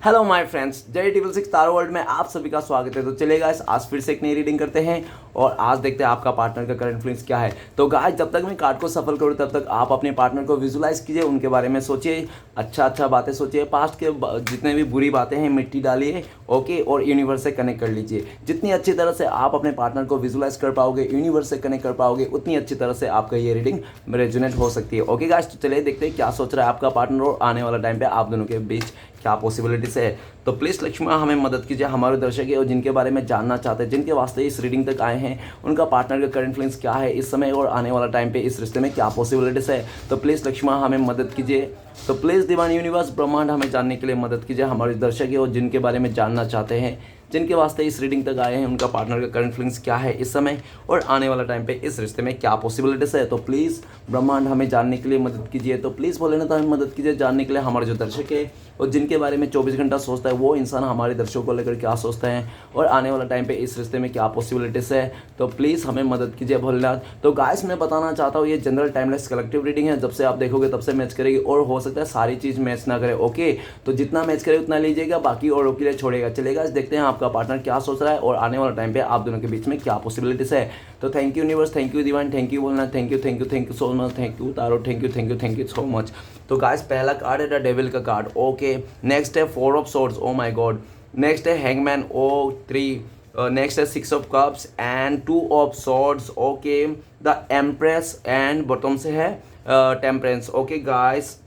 Hello my friends, J666 taro world में आप सभी का स्वागत है। तो चलिए गाइस, आज फिर से एक नई रीडिंग करते हैं और आज देखते हैं आपका पार्टनर का करंट फीलिंग्स क्या है। तो गाइस, जब तक मैं कार्ड को सफल करूँ तब तक आप अपने पार्टनर को विजुलाइज कीजिए, उनके बारे में सोचिए, अच्छा बातें सोचिए, पास्ट के जितने भी बुरी बातें हैं मिट्टी डालिए, ओके, और यूनिवर्स से कनेक्ट कर लीजिए। जितनी अच्छी तरह से आप अपने पार्टनर को विजुलाइज कर पाओगे, यूनिवर्स से कनेक्ट कर पाओगे, उतनी अच्छी तरह से आपका ये रीडिंग रेजोनेट हो सकती है। ओके गाइस, तो चलिए देखते हैं क्या सोच रहा है आपका पार्टनर और आने वाला टाइम पे आप दोनों के बीच क्या पॉसिबिलिटीज है। तो प्लीज़ लक्ष्मी माँ हमें मदद कीजिए, हमारे दर्शक है और जिनके बारे में जानना चाहते हैं, जिनके वास्ते इस रीडिंग तक आए हैं, उनका पार्टनर का करंट फीलिंग्स क्या है इस समय और आने वाला टाइम पे इस रिश्ते में क्या पॉसिबिलिटीज है। तो प्लीज़ लक्ष्मी माँ हमें मदद कीजिए। तो प्लीज़ डिवाइन यूनिवर्स ब्रह्मांड हमें जानने के लिए मदद कीजिए, हमारे दर्शक है और जिनके बारे में जानना चाहते हैं, जिनके वास्ते इस रीडिंग तक आए हैं, उनका पार्टनर का करंट फीलिंग्स क्या है इस समय और आने वाला टाइम पे इस रिश्ते में क्या पॉसिबिलिटीज है। तो प्लीज़ ब्रह्मांड हमें जानने के लिए मदद कीजिए। तो प्लीज़ भोलेनाथ हमें मदद कीजिए जानने के लिए हमारे जो दर्शक है और जिनके बारे में 24 घंटा सोचता है, वो इंसान हमारे दर्शकों को लेकर क्या सोचते हैं और आने वाला टाइम पे इस रिश्ते में क्या पॉसिबिलिटीज़ है। तो प्लीज़ हमें मदद कीजिए भोलेनाथ। तो गाइस, मैं बताना चाहता हूँ ये जनरल टाइमलेस कलेक्टिव रीडिंग है, जब से आप देखोगे तब से मैच करेगी और हो सकता है सारी चीज़ मैच ना करे। ओके, तो जितना मैच करे उतना लीजिएगा, बाकी औरों के लिए छोड़ेगा। चलेगा, देखते हैं आपका पार्टनर क्या सोच रहा है और आने वाला टाइम पे आप दोनों के बीच में क्या पॉसिबिलिटीज़ है। तो thank you universe, thank you divine, thank you Bholenath, thank you so much, thank you taro, thank you so much. तो गाइस, पहला कार्ड है द डेविल का कार्ड। ओके, नेक्स्ट है 4 of swords, oh my God. Next है hangman, ओ 3। Next है 6 of cups and 2 of swords. Okay, the empress and bottom से है temperance. Okay guys,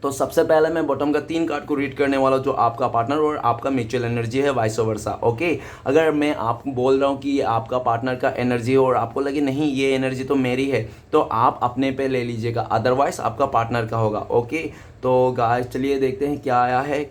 तो सबसे पहले मैं बॉटम का 3 कार्ड को रीड करने वाला हूँ, जो आपका पार्टनर और आपका म्यूचुअल एनर्जी है, वाइस वर्सा। ओके, अगर मैं आपको बोल रहा हूँ कि ये आपका पार्टनर का एनर्जी है और आपको लगे नहीं ये एनर्जी तो मेरी है, तो आप अपने पे ले लीजिएगा, अदरवाइज आपका पार्टनर का होगा। ओके, तो गाइस चलिए देखते हैं क्या आया है।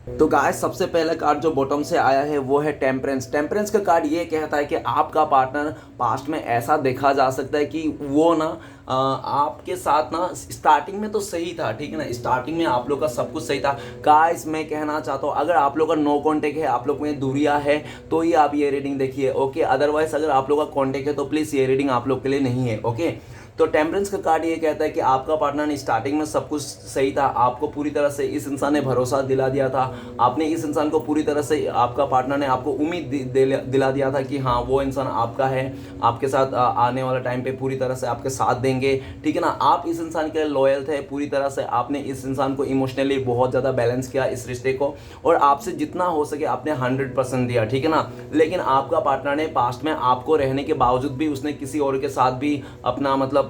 तो गाइस, सबसे पहला कार्ड जो बॉटम से आया है वो है टेम्परेंस। टेम्परेंस का कार्ड ये कहता है कि आपका पार्टनर पास्ट में ऐसा देखा जा सकता है कि वो ना आपके साथ ना स्टार्टिंग में तो सही था, ठीक है ना, स्टार्टिंग में आप लोग का सब कुछ सही था। गाइस, मैं कहना चाहता हूँ अगर आप लोग का नो कॉन्टेक्ट है, आप लोग में दूरियां है, तो ही आप ये रीडिंग देखिए। ओके, अदरवाइज अगर आप लोग का कॉन्टेक्ट है तो प्लीज़ ये रीडिंग आप लोग के लिए नहीं है। ओके, तो टेम्परेंस का कार्ड ये कहता है कि आपका पार्टनर ने स्टार्टिंग में सब कुछ सही था, आपको पूरी तरह से इस इंसान ने भरोसा दिला दिया था, आपने इस इंसान को पूरी तरह से, आपका पार्टनर ने आपको उम्मीद दिला दिया था कि हाँ वो इंसान आपका है, आपके साथ आने वाला टाइम पे पूरी तरह से आपके साथ देंगे, ठीक है ना। आप इस इंसान के लिए लॉयल थे पूरी तरह से, आपने इस इंसान को इमोशनली बहुत ज़्यादा बैलेंस किया इस रिश्ते को और आपसे जितना हो सके आपने 100% दिया, ठीक है ना। लेकिन आपका पार्टनर ने पास्ट में आपको रहने के बावजूद भी उसने किसी और के साथ भी अपना मतलब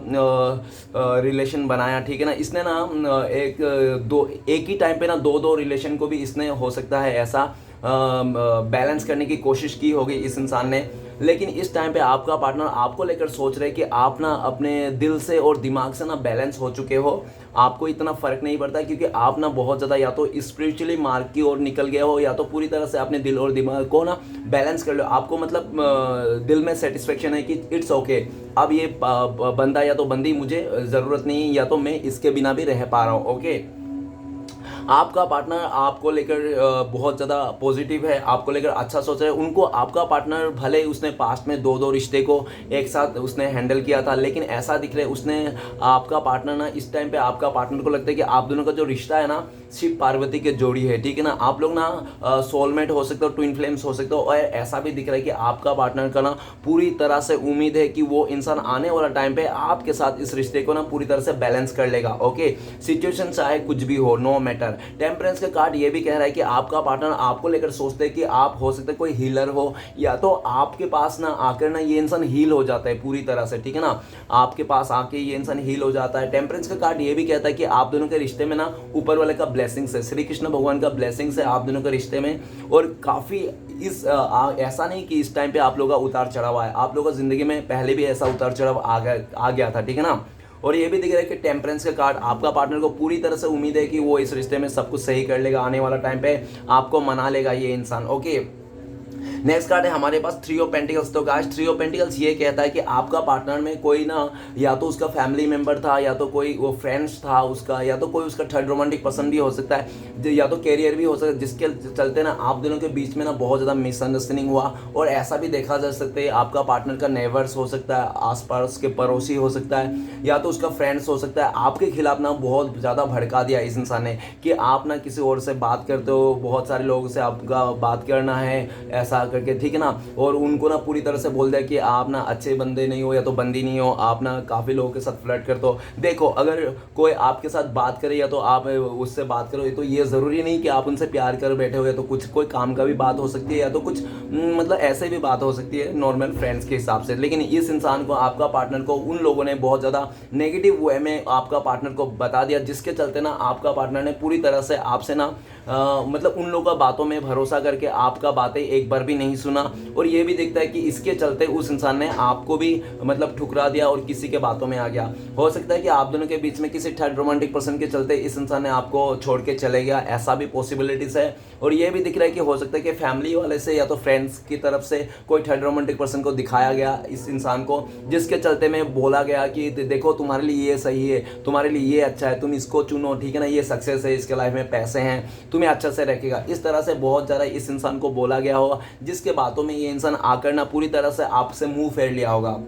रिलेशन बनाया, ठीक है ना। इसने ना एक ही टाइम पे ना दो रिलेशन को भी इसने हो सकता है ऐसा बैलेंस करने की कोशिश की होगी इस इंसान ने। लेकिन इस टाइम पे आपका पार्टनर आपको लेकर सोच रहे कि आप ना अपने दिल से और दिमाग से ना बैलेंस हो चुके हो, आपको इतना फर्क नहीं पड़ता क्योंकि आप ना बहुत ज़्यादा या तो स्पिरिचुअली मार्ग की ओर निकल गए हो या तो पूरी तरह से अपने दिल और दिमाग को ना बैलेंस कर लो। आपको मतलब दिल में सेटिस्फेक्शन है कि इट्स ओके, अब ये बंदा या तो बंदी मुझे ज़रूरत नहीं है या तो मैं इसके बिना भी रह पा रहा हूँ। ओके, आपका पार्टनर आपको लेकर बहुत ज़्यादा पॉजिटिव है, आपको लेकर अच्छा सोच रहा है। उनको आपका पार्टनर भले उसने पास्ट में दो रिश्ते को एक साथ उसने हैंडल किया था, लेकिन ऐसा दिख रहा है उसने आपका पार्टनर ना इस टाइम पे आपका पार्टनर को लगता है कि आप दोनों का जो रिश्ता है ना शिव पार्वती के जोड़ी है, ठीक है ना। आप लोग ना सोलमेट हो सकते हो, ट्विन फ्लेम्स हो सकते हो और ऐसा भी दिख रहा है कि आपका पार्टनर का ना पूरी तरह से उम्मीद है कि वो इंसान आने वाला टाइम पे आपके साथ इस रिश्ते को ना पूरी तरह से बैलेंस कर लेगा। ओके, सिचुएशन चाहे कुछ भी हो, नो मैटर। टेम्परेंस का कार्ड ये भी कह रहा है कि आपका पार्टनर आपको लेकर सोचते हैं कि आप हो सकते कोई हीलर हो या तो आपके पास ना आकर ना ये इंसान हील हो जाता है पूरी तरह से, ठीक है ना। आपके पास आके ये इंसान हील हो जाता है। टेम्परेंस का कार्ड ये भी कहता है कि आप दोनों के रिश्ते में ना ऊपर वाले का ब्लेसिंग्स है, श्री कृष्ण भगवान का ब्लेसिंग्स है आप दोनों के रिश्ते में। और काफ़ी ऐसा नहीं कि इस टाइम पे आप लोगों का उतार चढ़ाव है, आप लोगों का जिंदगी में पहले भी ऐसा उतार चढ़ाव आ गया था, ठीक है ना। और ये भी दिख रहा है कि टेम्परेंस का कार्ड आपका पार्टनर को पूरी तरह से उम्मीद है कि वो इस रिश्ते में सब कुछ सही कर लेगा, आने वाला टाइम पे आपको मना लेगा ये इंसान। ओके, नेक्स्ट कार्ड है हमारे पास थ्री ऑफ पेंटिकल्स। तो गाइस थ्री ऑफ पेंटिकल्स ये कहता है कि आपका पार्टनर में कोई ना, या तो उसका फैमिली मेंबर था, या तो कोई वो फ्रेंड्स था उसका, या तो कोई उसका थर्ड रोमांटिक पर्सन भी हो सकता है, या तो कैरियर भी हो सकता है, जिसके चलते ना आप दोनों के बीच में ना बहुत ज़्यादा मिसअंडरस्टैंडिंग हुआ। और ऐसा भी देखा जा सकता है आपका पार्टनर का नेबर्स हो सकता है, आसपास के पड़ोसी हो सकता है, या तो उसका फ्रेंड्स हो सकता है, आपके खिलाफ ना बहुत ज़्यादा भड़का दिया इस इंसान ने कि आप ना किसी और से बात करते हो, बहुत सारे लोगों से आपका बात करना है ऐसा करके, ठीक है ना। और उनको ना पूरी तरह से बोल दिया कि आप ना अच्छे बंदे नहीं हो या तो बंदी नहीं हो, आप ना काफ़ी लोगों के साथ फ्लर्ट करते हो। देखो अगर कोई आपके साथ बात करे या तो आप उससे बात करो, तो ये ज़रूरी नहीं कि आप उनसे प्यार कर बैठे हो, या तो कुछ कोई काम का भी बात हो सकती है, या तो कुछ मतलब ऐसे भी बात हो सकती है नॉर्मल फ्रेंड्स के हिसाब से। लेकिन इस इंसान को, आपका पार्टनर को, उन लोगों ने बहुत ज़्यादा नेगेटिव वे में आपका पार्टनर को बता दिया, जिसके चलते ना आपका पार्टनर ने पूरी तरह से आपसे ना मतलब उन लोगों का बातों में भरोसा करके आपका बातें एक बार भी नहीं सुना। और ये भी दिखता है कि इसके चलते उस इंसान ने आपको भी मतलब ठुकरा दिया और किसी के बातों में आ गया। हो सकता है कि आप दोनों के बीच में किसी थर्ड रोमांटिक पर्सन के चलते इस इंसान ने आपको छोड़ के चले गया, ऐसा भी पॉसिबिलिटीज है। और ये भी दिख रहा है कि हो सकता है कि फैमिली वाले से या तो फ्रेंड्स की तरफ से कोई थर्ड रोमांटिक पर्सन को दिखाया गया इस इंसान को, जिसके चलते में बोला गया कि देखो तुम्हारे लिए ये सही है, तुम्हारे लिए ये अच्छा है, तुम इसको चुनो, ठीक है ना, ये सक्सेस है, इसके लाइफ में पैसे हैं, तुम्हें अच्छा से रखेगा। इस तरह से बहुत ज़्यादा इस इंसान को बोला गया होगा, जिसके बातों में ये इंसान आकर ना पूरी तरह से आपसे मुंह फेर लिया होगा।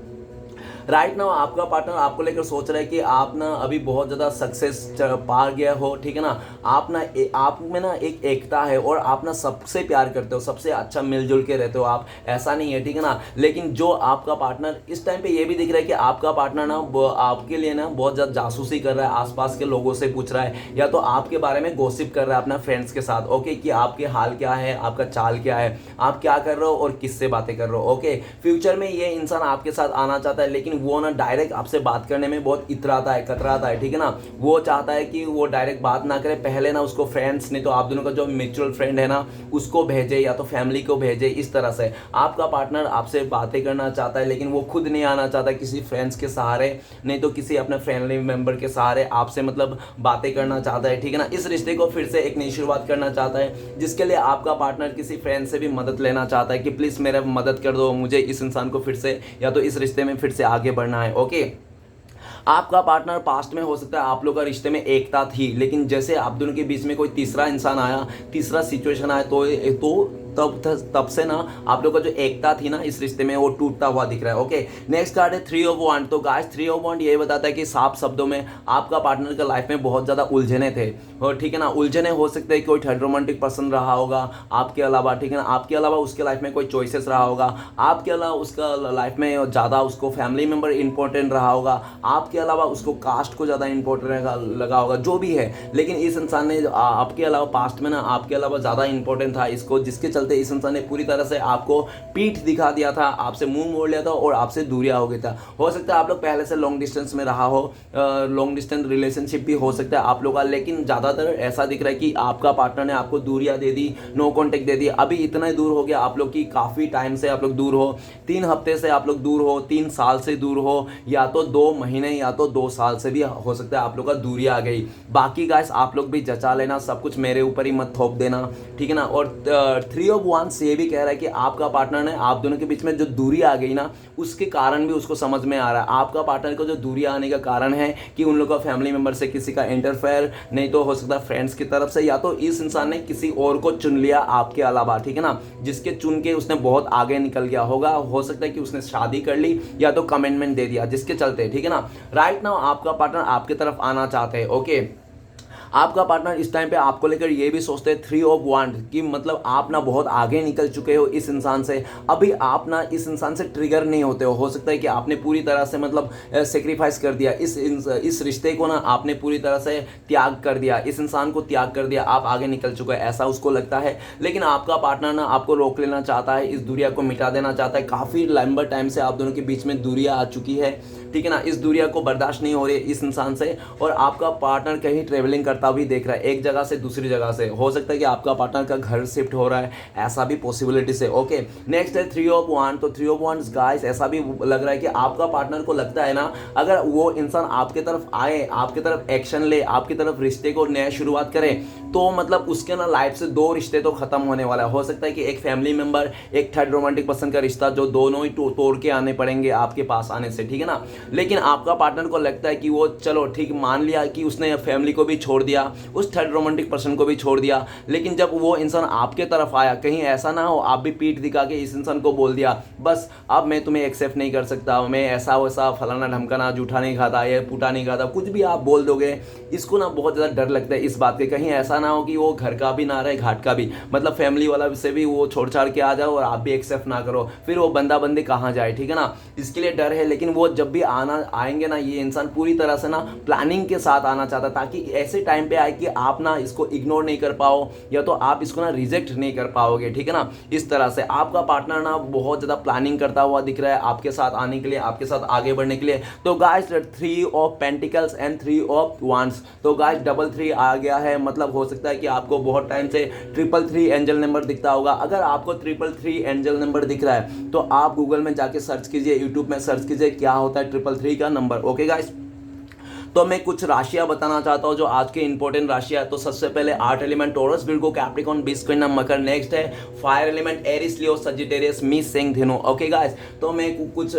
राइट नाउ आपका पार्टनर आपको लेकर सोच रहा है कि आप ना अभी बहुत ज़्यादा सक्सेस पा गया हो, ठीक है ना, आप ना आप में ना एक एकता है और आप ना सबसे प्यार करते हो, सबसे अच्छा मिलजुल के रहते हो आप, ऐसा नहीं है, ठीक है ना। लेकिन जो आपका पार्टनर इस टाइम पे ये भी दिख रहा है कि आपका पार्टनर ना आपके लिए ना बहुत ज़्यादा जासूसी कर रहा है, आसपास के लोगों से पूछ रहा है, या तो आपके बारे में गॉसिप कर रहा है अपना फ्रेंड्स के साथ, ओके, कि आपके हाल क्या है, आपका चाल क्या है, आप क्या कर रहे हो और किससे बातें कर रहे हो, ओके। फ्यूचर में ये इंसान आपके साथ आना चाहता है, लेकिन वो ना डायरेक्ट आपसे बात करने में बहुत इतराता है, कतराता है, ठीक है ना। वो चाहता है कि वो डायरेक्ट बात ना करे, पहले ना उसको फ्रेंड्स, नहीं तो आप दोनों का जो म्यूचुअल फ्रेंड है ना उसको भेजे, या तो फैमिली को भेजे। इस तरह से आपका पार्टनर आपसे बातें करना चाहता है, लेकिन वो खुद नहीं आना चाहता किसी फ्रेंड्स के सहारे, नहीं तो किसी अपने फैमिली मेंबर के सहारे आपसे मतलब बातें करना चाहता है, ठीक है ना। इस रिश्ते को फिर से एक नई शुरुआत करना चाहता है, जिसके लिए आपका पार्टनर किसी फ्रेंड से भी मदद लेना चाहता है कि प्लीज़ मेरा मदद कर दो, मुझे इस इंसान को फिर से या तो इस रिश्ते में फिर से आगे बढ़ना है, ओके। आपका पार्टनर पास्ट में हो सकता है आप लोग का रिश्ते में एकता थी, लेकिन जैसे आप दोनों के बीच में कोई तीसरा इंसान आया, तीसरा सिचुएशन आया, तो तब से ना आप लोग का जो एकता थी ना इस रिश्ते में वो टूटता हुआ दिख रहा है, ओके। नेक्स्ट कार्ड है थ्री ऑफ वांड। तो गाइस थ्री ऑफ वांड ये बताता है कि साफ शब्दों में आपका पार्टनर का लाइफ में बहुत ज़्यादा उलझने थे, और ठीक है ना, उलझने हो सकते हैं कोई थर्ड रोमांटिक पर्सन रहा होगा आपके अलावा, ठीक है ना, आपके अलावा उसके लाइफ में कोई चॉइसेस रहा होगा, आपके अलावा उसका लाइफ में ज़्यादा उसको फैमिली मेम्बर इंपॉर्टेंट रहा होगा, आपके अलावा उसको कास्ट को ज़्यादा इंपॉर्टेंट लगा होगा, जो भी है। लेकिन इस इंसान ने आपके अलावा पास्ट में ना आपके अलावा ज़्यादा इंपॉर्टेंट था इसको, जिसके चलते इस इंसान ने पूरी तरह से आपको पीठ दिखा दिया था, आपसे मुंह मोड़ लिया था और आपसे दूरिया हो गया था। हो सकता है आप लोग पहले से लॉन्ग डिस्टेंस में रहा हो, लॉन्ग डिस्टेंस रिलेशनशिप भी हो सकता है आप लोग का, लेकिन ज़्यादातर ऐसा दिख रहा है कि आपका पार्टनर ने आपको दूरिया दे दी, नो कॉन्टेक्ट दे दी। अभी इतना ही दूर हो गया आप लोग की, काफ़ी टाइम से आप लोग दूर हो, 3 हफ्ते से आप लोग दूर हो, 3 साल से दूर हो, या तो 2 महीने या तो 2 साल से भी हो सकता है आप लोग का दूरी आ गई। बाकी गाइस आप लोग भी जचा लेना, सब कुछ मेरे ऊपर ही मत थोप देना, ठीक है ना। और थ्री ऑफ वांड्स ये भी कह रहा है कि आपका पार्टनर ने आप दोनों के बीच में जो दूरी आ गई ना उसके कारण भी उसको समझ में आ रहा है। आपका पार्टनर को जो दूरी आने का कारण है कि उन लोगों का फैमिली मेंबर से किसी का इंटरफेयर, नहीं तो हो सकता है फ्रेंड्स की तरफ से, या तो इस इंसान ने किसी और को चुन लिया आपके अलावा, ठीक है ना, जिसके चुन के उसने बहुत आगे निकल गया होगा। हो सकता है कि उसने शादी कर ली या तो कमिटमेंट दे दिया, जिसके चलते, ठीक है ना, राइट नाउ आपका पार्टनर आपकी तरफ आना चाहते हैं, ओके। आपका पार्टनर इस टाइम पे आपको लेकर ये भी सोचते हैं थ्री ऑफ वांड कि मतलब आप ना बहुत आगे निकल चुके हो इस इंसान से, अभी आप ना इस इंसान से ट्रिगर नहीं होते हो सकता है कि आपने पूरी तरह से मतलब सेक्रीफाइस कर दिया इस रिश्ते को ना, आपने पूरी तरह से त्याग कर दिया, इस इंसान को त्याग कर दिया, आप आगे निकल चुके हैं ऐसा उसको लगता है। लेकिन आपका पार्टनर ना आपको रोक लेना चाहता है, इस दूरिया को मिटा देना चाहता है। काफ़ी लंबा टाइम से आप दोनों के बीच में दूरिया आ चुकी है, ठीक है ना, इस दूरिया को बर्दाश्त नहीं हो रही इस इंसान से, और आपका पार्टनर कहीं ट्रेवलिंग करता भी देख रहा है, एक जगह से दूसरी जगह से। हो सकता है कि आपका पार्टनर का घर शिफ्ट हो रहा है, ऐसा भी पॉसिबिलिटी से, ओके। नेक्स्ट है थ्री ऑफ वांड। तो थ्री ऑफ वांड्स गाइस ऐसा भी लग रहा है कि आपका पार्टनर को लगता है ना, अगर वो इंसान आपके तरफ आए, आपकी तरफ एक्शन ले, आपकी तरफ रिश्ते को नया शुरुआत करे, तो मतलब उसके ना लाइफ से दो रिश्ते तो खत्म होने वाला है। हो सकता है कि एक फैमिली मेंबर, एक थर्ड रोमांटिक पर्सन का रिश्ता, जो दोनों ही तोड़ के आने पड़ेंगे आपके पास आने से, ठीक है ना। लेकिन आपका पार्टनर को लगता है कि वो चलो ठीक, मान लिया कि उसने फैमिली को भी छोड़ दिया, उस थर्ड रोमांटिक पर्सन को भी छोड़ दिया, लेकिन जब वो इंसान आपके तरफ आया, कहीं ऐसा ना हो आप भी पीठ दिखा के इस इंसान को बोल दिया बस अब मैं तुम्हें एक्सेप्ट नहीं कर सकता, मैं ऐसा वैसा फलाना ढमकाना, जूठा नहीं खाता, ये पूटा नहीं खाता, कुछ भी आप बोल दोगे। इसको ना बहुत ज़्यादा डर लगता है इस बात के, कहीं ऐसा ना हो कि वो घर का भी ना रहे घाट का भी, मतलब फैमिली वाला से भी वो छोड़ छाड़ के आ जाओ और आप भी एक्सेप्ट ना करो, फिर वो बंदा बंदी कहाँ जाए, ठीक है ना। इसके लिए डर है। लेकिन वो जब भी आएंगे ना, ये इंसान पूरी तरह से ना प्लानिंग के साथ आना चाहता, ताकि ऐसे टाइम पे आए कि आप ना इसको इग्नोर नहीं कर पाओ, या तो आप इसको ना रिजेक्ट नहीं कर पाओगे, ठीक है ना। इस तरह से आपका पार्टनर ना बहुत ज़्यादा प्लानिंग करता हुआ दिख रहा है आपके साथ आने के लिए, आपके साथ आगे बढ़ने के लिए। तो guys 3 of pentacles and 3 of wands, तो गाइस डबल 3 आ गया है, मतलब हो सकता है कि आपको बहुत टाइम से 333 एंजल नंबर दिखता होगा। अगर आपको 333 एंजल नंबर दिख रहा है तो आप गूगल में जाके सर्च कीजिए, यूट्यूब में सर्च कीजिए क्या होता है 333 का नंबर। ओके गाइस, तो मैं कुछ राशियां बताना चाहता हूं जो आज के इंपॉर्टेंट राशियां। तो सबसे पहले earth element Taurus, Virgo, Capricorn, बिस्क्विन, मकर। नेक्स्ट है fire element Aries, Leo, Sagittarius, मी, सिंह, धनु। ओके गाइस, तो मैं कुछ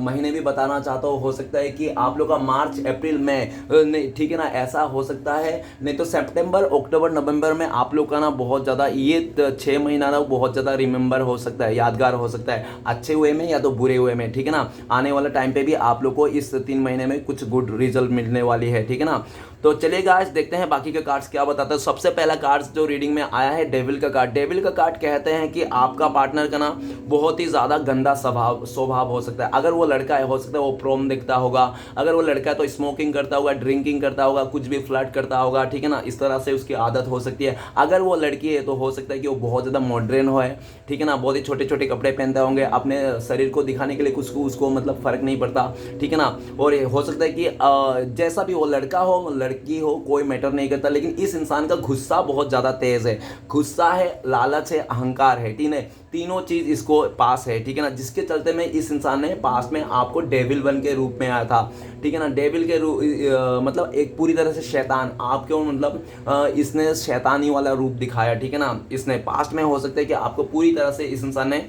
महीने भी बताना चाहता हूँ। हो सकता है कि आप लोग का मार्च अप्रैल में, ठीक है ना, ऐसा हो सकता है। नहीं तो सितंबर अक्टूबर नवंबर में आप लोग का ना बहुत ज़्यादा ये 6 महीना ना बहुत ज़्यादा रिमेंबर हो सकता है, यादगार हो सकता है, अच्छे हुए में या तो बुरे हुए में, ठीक है ना। आने वाला टाइम पे भी आप लोग को इस 3 महीने में कुछ गुड रिजल्ट मिलने वाली है, ठीक है ना। तो चलिए गाइस देखते हैं बाकी के कार्ड्स क्या बताते हैं। सबसे पहला कार्ड जो रीडिंग में आया है डेविल का कार्ड। डेविल का कार्ड कहते हैं कि आपका पार्टनर का ना बहुत ही ज़्यादा गंदा स्वभाव हो सकता है। अगर वो लड़का है, हो सकता है वो प्रोम दिखता होगा, अगर वो लड़का है तो स्मोकिंग करता होगा, ड्रिंकिंग करता होगा, कुछ भी फ्लर्ट करता होगा, ठीक है ना, इस तरह से उसकी आदत हो सकती है। अगर वो लड़की है तो हो सकता है कि वो बहुत ज़्यादा मॉडर्न हो, ठीक है ना, बहुत ही छोटे छोटे कपड़े पहनते होंगे, अपने शरीर को दिखाने के लिए कुछ उसको मतलब फ़र्क नहीं पड़ता, ठीक है ना। और हो सकता है कि जैसा भी वो लड़का हो लड़की हो कोई मैटर नहीं करता, लेकिन इस इंसान का गुस्सा बहुत ज़्यादा तेज़ है। गुस्सा है, लालच है, अहंकार है, ठीक है, तीनों चीज़ इसको पास है, ठीक है ना। जिसके चलते में इस इंसान ने पास में आपको डेविल वन के रूप में आया था, ठीक है ना। डेविल के रूप मतलब एक पूरी तरह से शैतान आपको, मतलब इसने शैतानी वाला रूप दिखाया, ठीक है ना। इसने पास्ट में हो सकता है कि आपको पूरी तरह से इस इंसान ने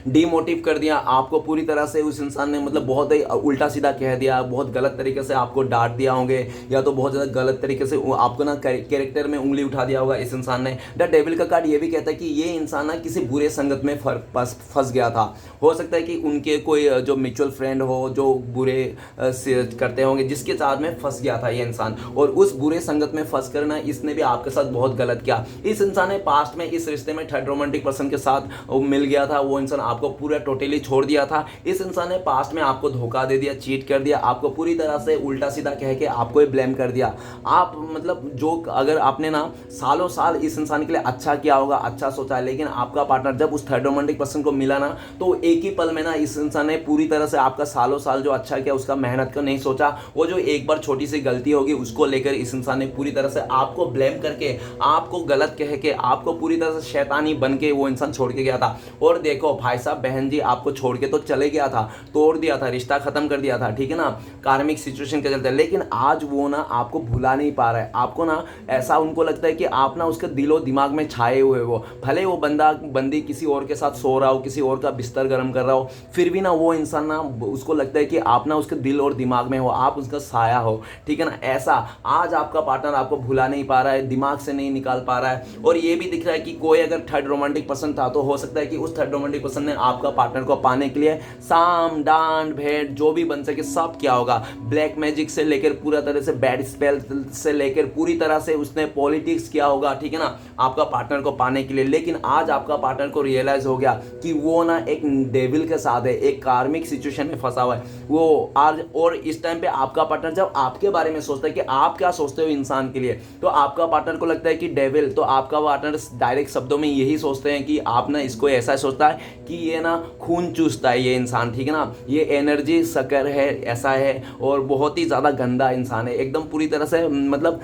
डीमोटिव कर दिया, आपको पूरी तरह से उस इंसान ने मतलब बहुत ही उल्टा सीधा कह दिया, बहुत गलत तरीके से आपको डांट दिया होंगे, या तो बहुत ज़्यादा गलत तरीके से आपको ना कैरेक्टर में उंगली उठा दिया होगा इस इंसान ने। द डेविल का कार्ड ये भी कहता है कि ये इंसान ना किसी बुरे संगत में फंस गया था। हो सकता है कि उनके कोई जो म्यूचुअल फ्रेंड हो जो बुरे करते होंगे, जिसके साथ में फंस गया था ये इंसान, और उस बुरे संगत में फंस कर ना इसने भी आपके साथ बहुत गलत किया। इस इंसान ने पास्ट में इस रिश्ते में थर्ड रोमांटिक पर्सन के साथ मिल गया था, वो इंसान आपको पूरा टोटली छोड़ दिया था। इस इंसान ने पास्ट में आपको धोखा दे दिया, चीट कर दिया, आपको पूरी तरह से उल्टा सीधा कह के आपको ही ब्लेम कर दिया। आप मतलब जो अगर आपने ना सालों साल इस इंसान के लिए अच्छा किया होगा, अच्छा सोचा है, लेकिन आपका पार्टनर जब उस थर्ड रोमांटिक पर्सन को मिला ना तो एक ही पल में ना इस इंसान ने पूरी तरह से आपका सालों साल जो अच्छा किया उसका मेहनत को नहीं सोचा। वो जो एक बार छोटी सी गलती होगी उसको लेकर इस इंसान ने पूरी तरह से आपको ब्लेम करके, आपको गलत कह के, आपको पूरी तरह से शैतानी बन के वो इंसान छोड़ के गया था। और देखो भाई साहब बहन जी, आपको छोड़ के तो चले गया था, तोड़ दिया था, रिश्ता खत्म कर दिया था, ठीक है ना, कार्मिक सिचुएशन के चलते, लेकिन आज वो ना आपको भुला नहीं पा रहा है। आपको ना ऐसा उनको लगता है कि आप ना उसके दिलो दिमाग में छाए हुए हो, भले वो बंदी किसी और के साथ सो रहा हो, किसी और का बिस्तर गर्म कर रहा हो, फिर भी ना वो इंसान ना उसको लगता है कि आप ना उसके दिल और दिमाग में हो, आप उसका साया हो, ठीक है ना। ऐसा आज आपका पार्टनर आपको भुला नहीं पा रहा है, दिमाग से नहीं निकाल पा रहा है। और ये भी दिख रहा है कि कोई अगर थर्ड रोमांटिक पर्सन था तो हो सकता है कि उस थर्ड रोमांटिक पर्सन ने आपका पार्टनर को पाने के लिए साम दान भेंट जो भी बन सके सब किया होगा। ब्लैक मैजिक से लेकर पूरा तरह से बैड स्पेल से लेकर पूरी तरह से उसने पॉलिटिक्स किया होगा, ठीक है ना, आपका पार्टनर को पाने के लिए। लेकिन आज आपका पार्टनर को रियलाइज हो गया कि वो ना एक डेविल के साथ है, एक कार्मिक सिचुएशन में फंसा हुआ है वो आज। और इस टाइम पे आपका पार्टनर जब आपके बारे में सोचता है कि आप क्या सोचते हो इंसान के लिए, तो आपका पार्टनर को लगता है कि डेविल, तो आपका पार्टनर डायरेक्ट शब्दों में यही सोचते हैं कि आप ना इसको ऐसा सोचता है कि ये ना खून चूसता है ये इंसान, ठीक है ना, ये एनर्जी सकर है, ऐसा है, और बहुत ही ज़्यादा गंदा इंसान है, एकदम पूरी तरह से मतलब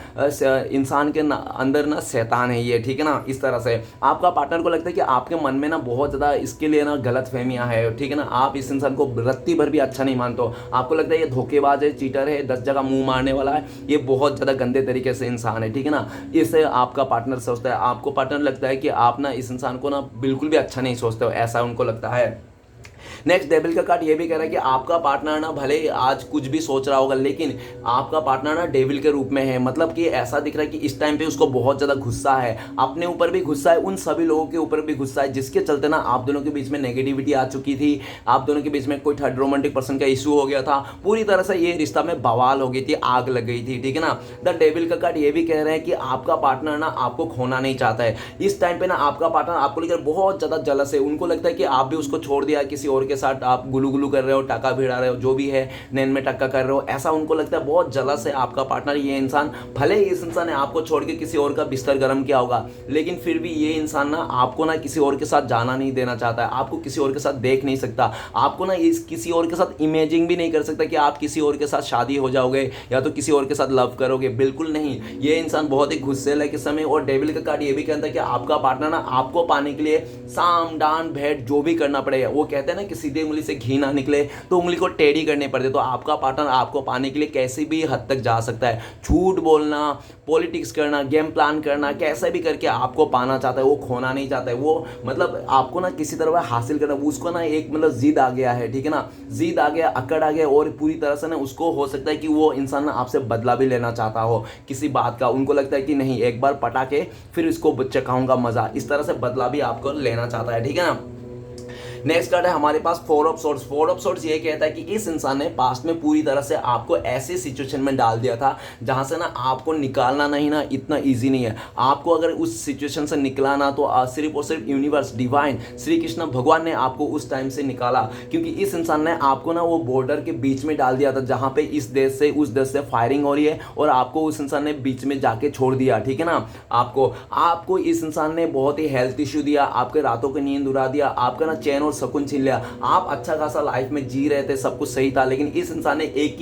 इंसान के अंदर ना शैतान है ये, ठीक है ना। इस तरह से आपका पार्टनर को लगता है कि आपके मन में ना बहुत ज़्यादा इसके लिए ना गलत फहमियाँ है, ठीक है ना, आप इस इंसान को रत्ती भर भी अच्छा नहीं मानते हो, आपको लगता है ये धोखेबाज है, चीटर है, 10 जगह मुंह मारने वाला है, ये बहुत ज़्यादा गंदे तरीके से इंसान है, ठीक है ना। इससे आपका पार्टनर सोचता है, आपको पार्टनर लगता है कि आप ना इस इंसान को ना बिल्कुल भी अच्छा नहीं सोचते हो, ऐसा उनको लगता है। नेक्स्ट डेविल का कार्ड ये भी कह रहा है कि आपका पार्टनर ना भले आज कुछ भी सोच रहा होगा, लेकिन आपका पार्टनर ना डेविल के रूप में है, मतलब कि ऐसा दिख रहा है कि इस टाइम पे उसको बहुत ज़्यादा गुस्सा है, अपने ऊपर भी गुस्सा है, उन सभी लोगों के ऊपर भी गुस्सा है, जिसके चलते ना आप दोनों के बीच में नेगेटिविटी आ चुकी थी, आप दोनों के बीच में कोई थर्ड रोमांटिक पर्सन का इशू हो गया था, पूरी तरह से ये रिश्ता में बवाल हो गई थी, आग लग गई थी, ठीक है ना। द डेविल का कार्ड ये भी कह रहे हैं कि आपका पार्टनर ना आपको खोना नहीं चाहता है, इस टाइम पे ना आपका पार्टनर आपको लेकर बहुत ज़्यादा जलस है, उनको लगता है कि आप भी उसको छोड़ दिया, किसी और के साथ आप गुलू गुलू कर रहे हो, टाका भिड़ा रहे हो, जो भी है नैन में टक्का कर रहे हो, ऐसा उनको लगता है, बहुत जलस है आपका पार्टनर ये इंसान। भले ही इस इंसान ने आपको छोड़ के किसी और का बिस्तर गर्म किया होगा, लेकिन फिर भी ये इंसान ना आपको ना किसी और के साथ जाना नहीं देना चाहता है, आपको किसी और के साथ देख नहीं सकता, आपको ना इस किसी और के साथ इमेजिंग भी नहीं कर सकता कि आप किसी और के साथ शादी हो जाओगे या तो किसी और के साथ लव करोगे, बिल्कुल नहीं। ये इंसान बहुत ही गुस्सेल है किस समय। और डेविल का कार्ड ये भी कहता है कि आपका पार्टनर ना आपको पाने के लिए साम डांड भेंट जो भी करना पड़ेगा, वो कहते हैं ना कि सीधे उंगली से घी ना निकले तो उंगली को टेढ़ी करनी पड़ती है, तो आपका पार्टनर आपको पाने के लिए कैसी भी हद तक जा सकता है, झूठ बोलना, पॉलिटिक्स करना, गेम प्लान करना, कैसे भी करके आपको पाना चाहता है, वो खोना नहीं चाहता है, वो मतलब आपको ना किसी तरह हासिल करना, उसको ना एक मतलब जिद आ गया है, ठीक है ना, जिद आ गया, अकड़ आ गया, और पूरी तरह से ना उसको हो सकता है कि वो इंसान ना आपसे बदला भी लेना चाहता हो किसी बात का, उनको लगता है कि नहीं एक बार पटा के फिर इसको चखाऊंगा मजा, इस तरह से बदला भी आपको लेना चाहता है, ठीक है ना। नेक्स्ट कार्ड है हमारे पास four of swords. Four of swords ये कहता है कि इस इंसान ने पास्ट में पूरी तरह से आपको ऐसी सिचुएशन में डाल दिया था जहां से ना आपको निकालना नहीं ना इतना इजी नहीं है, आपको अगर उस सिचुएशन से निकलाना तो सिर्फ और सिर्फ यूनिवर्स डिवाइन श्री कृष्ण भगवान ने आपको उस टाइम से निकाला, क्योंकि इस इंसान ने आपको ना वो बॉर्डर के बीच में डाल दिया था जहां पे इस देश से उस देश से फायरिंग हो रही है, और आपको उस इंसान ने बीच में जाके छोड़ दिया, ठीक है ना। आपको इस इंसान ने बहुत ही हेल्थ इश्यू दिया, आपके रातों की नींद उड़ा दिया, आपका ना चैन और सुकून छीन लिया, आप अच्छा खासा लाइफ में जी रहे थे, सब कुछ सही था, लेकिन इस इंसान ने एक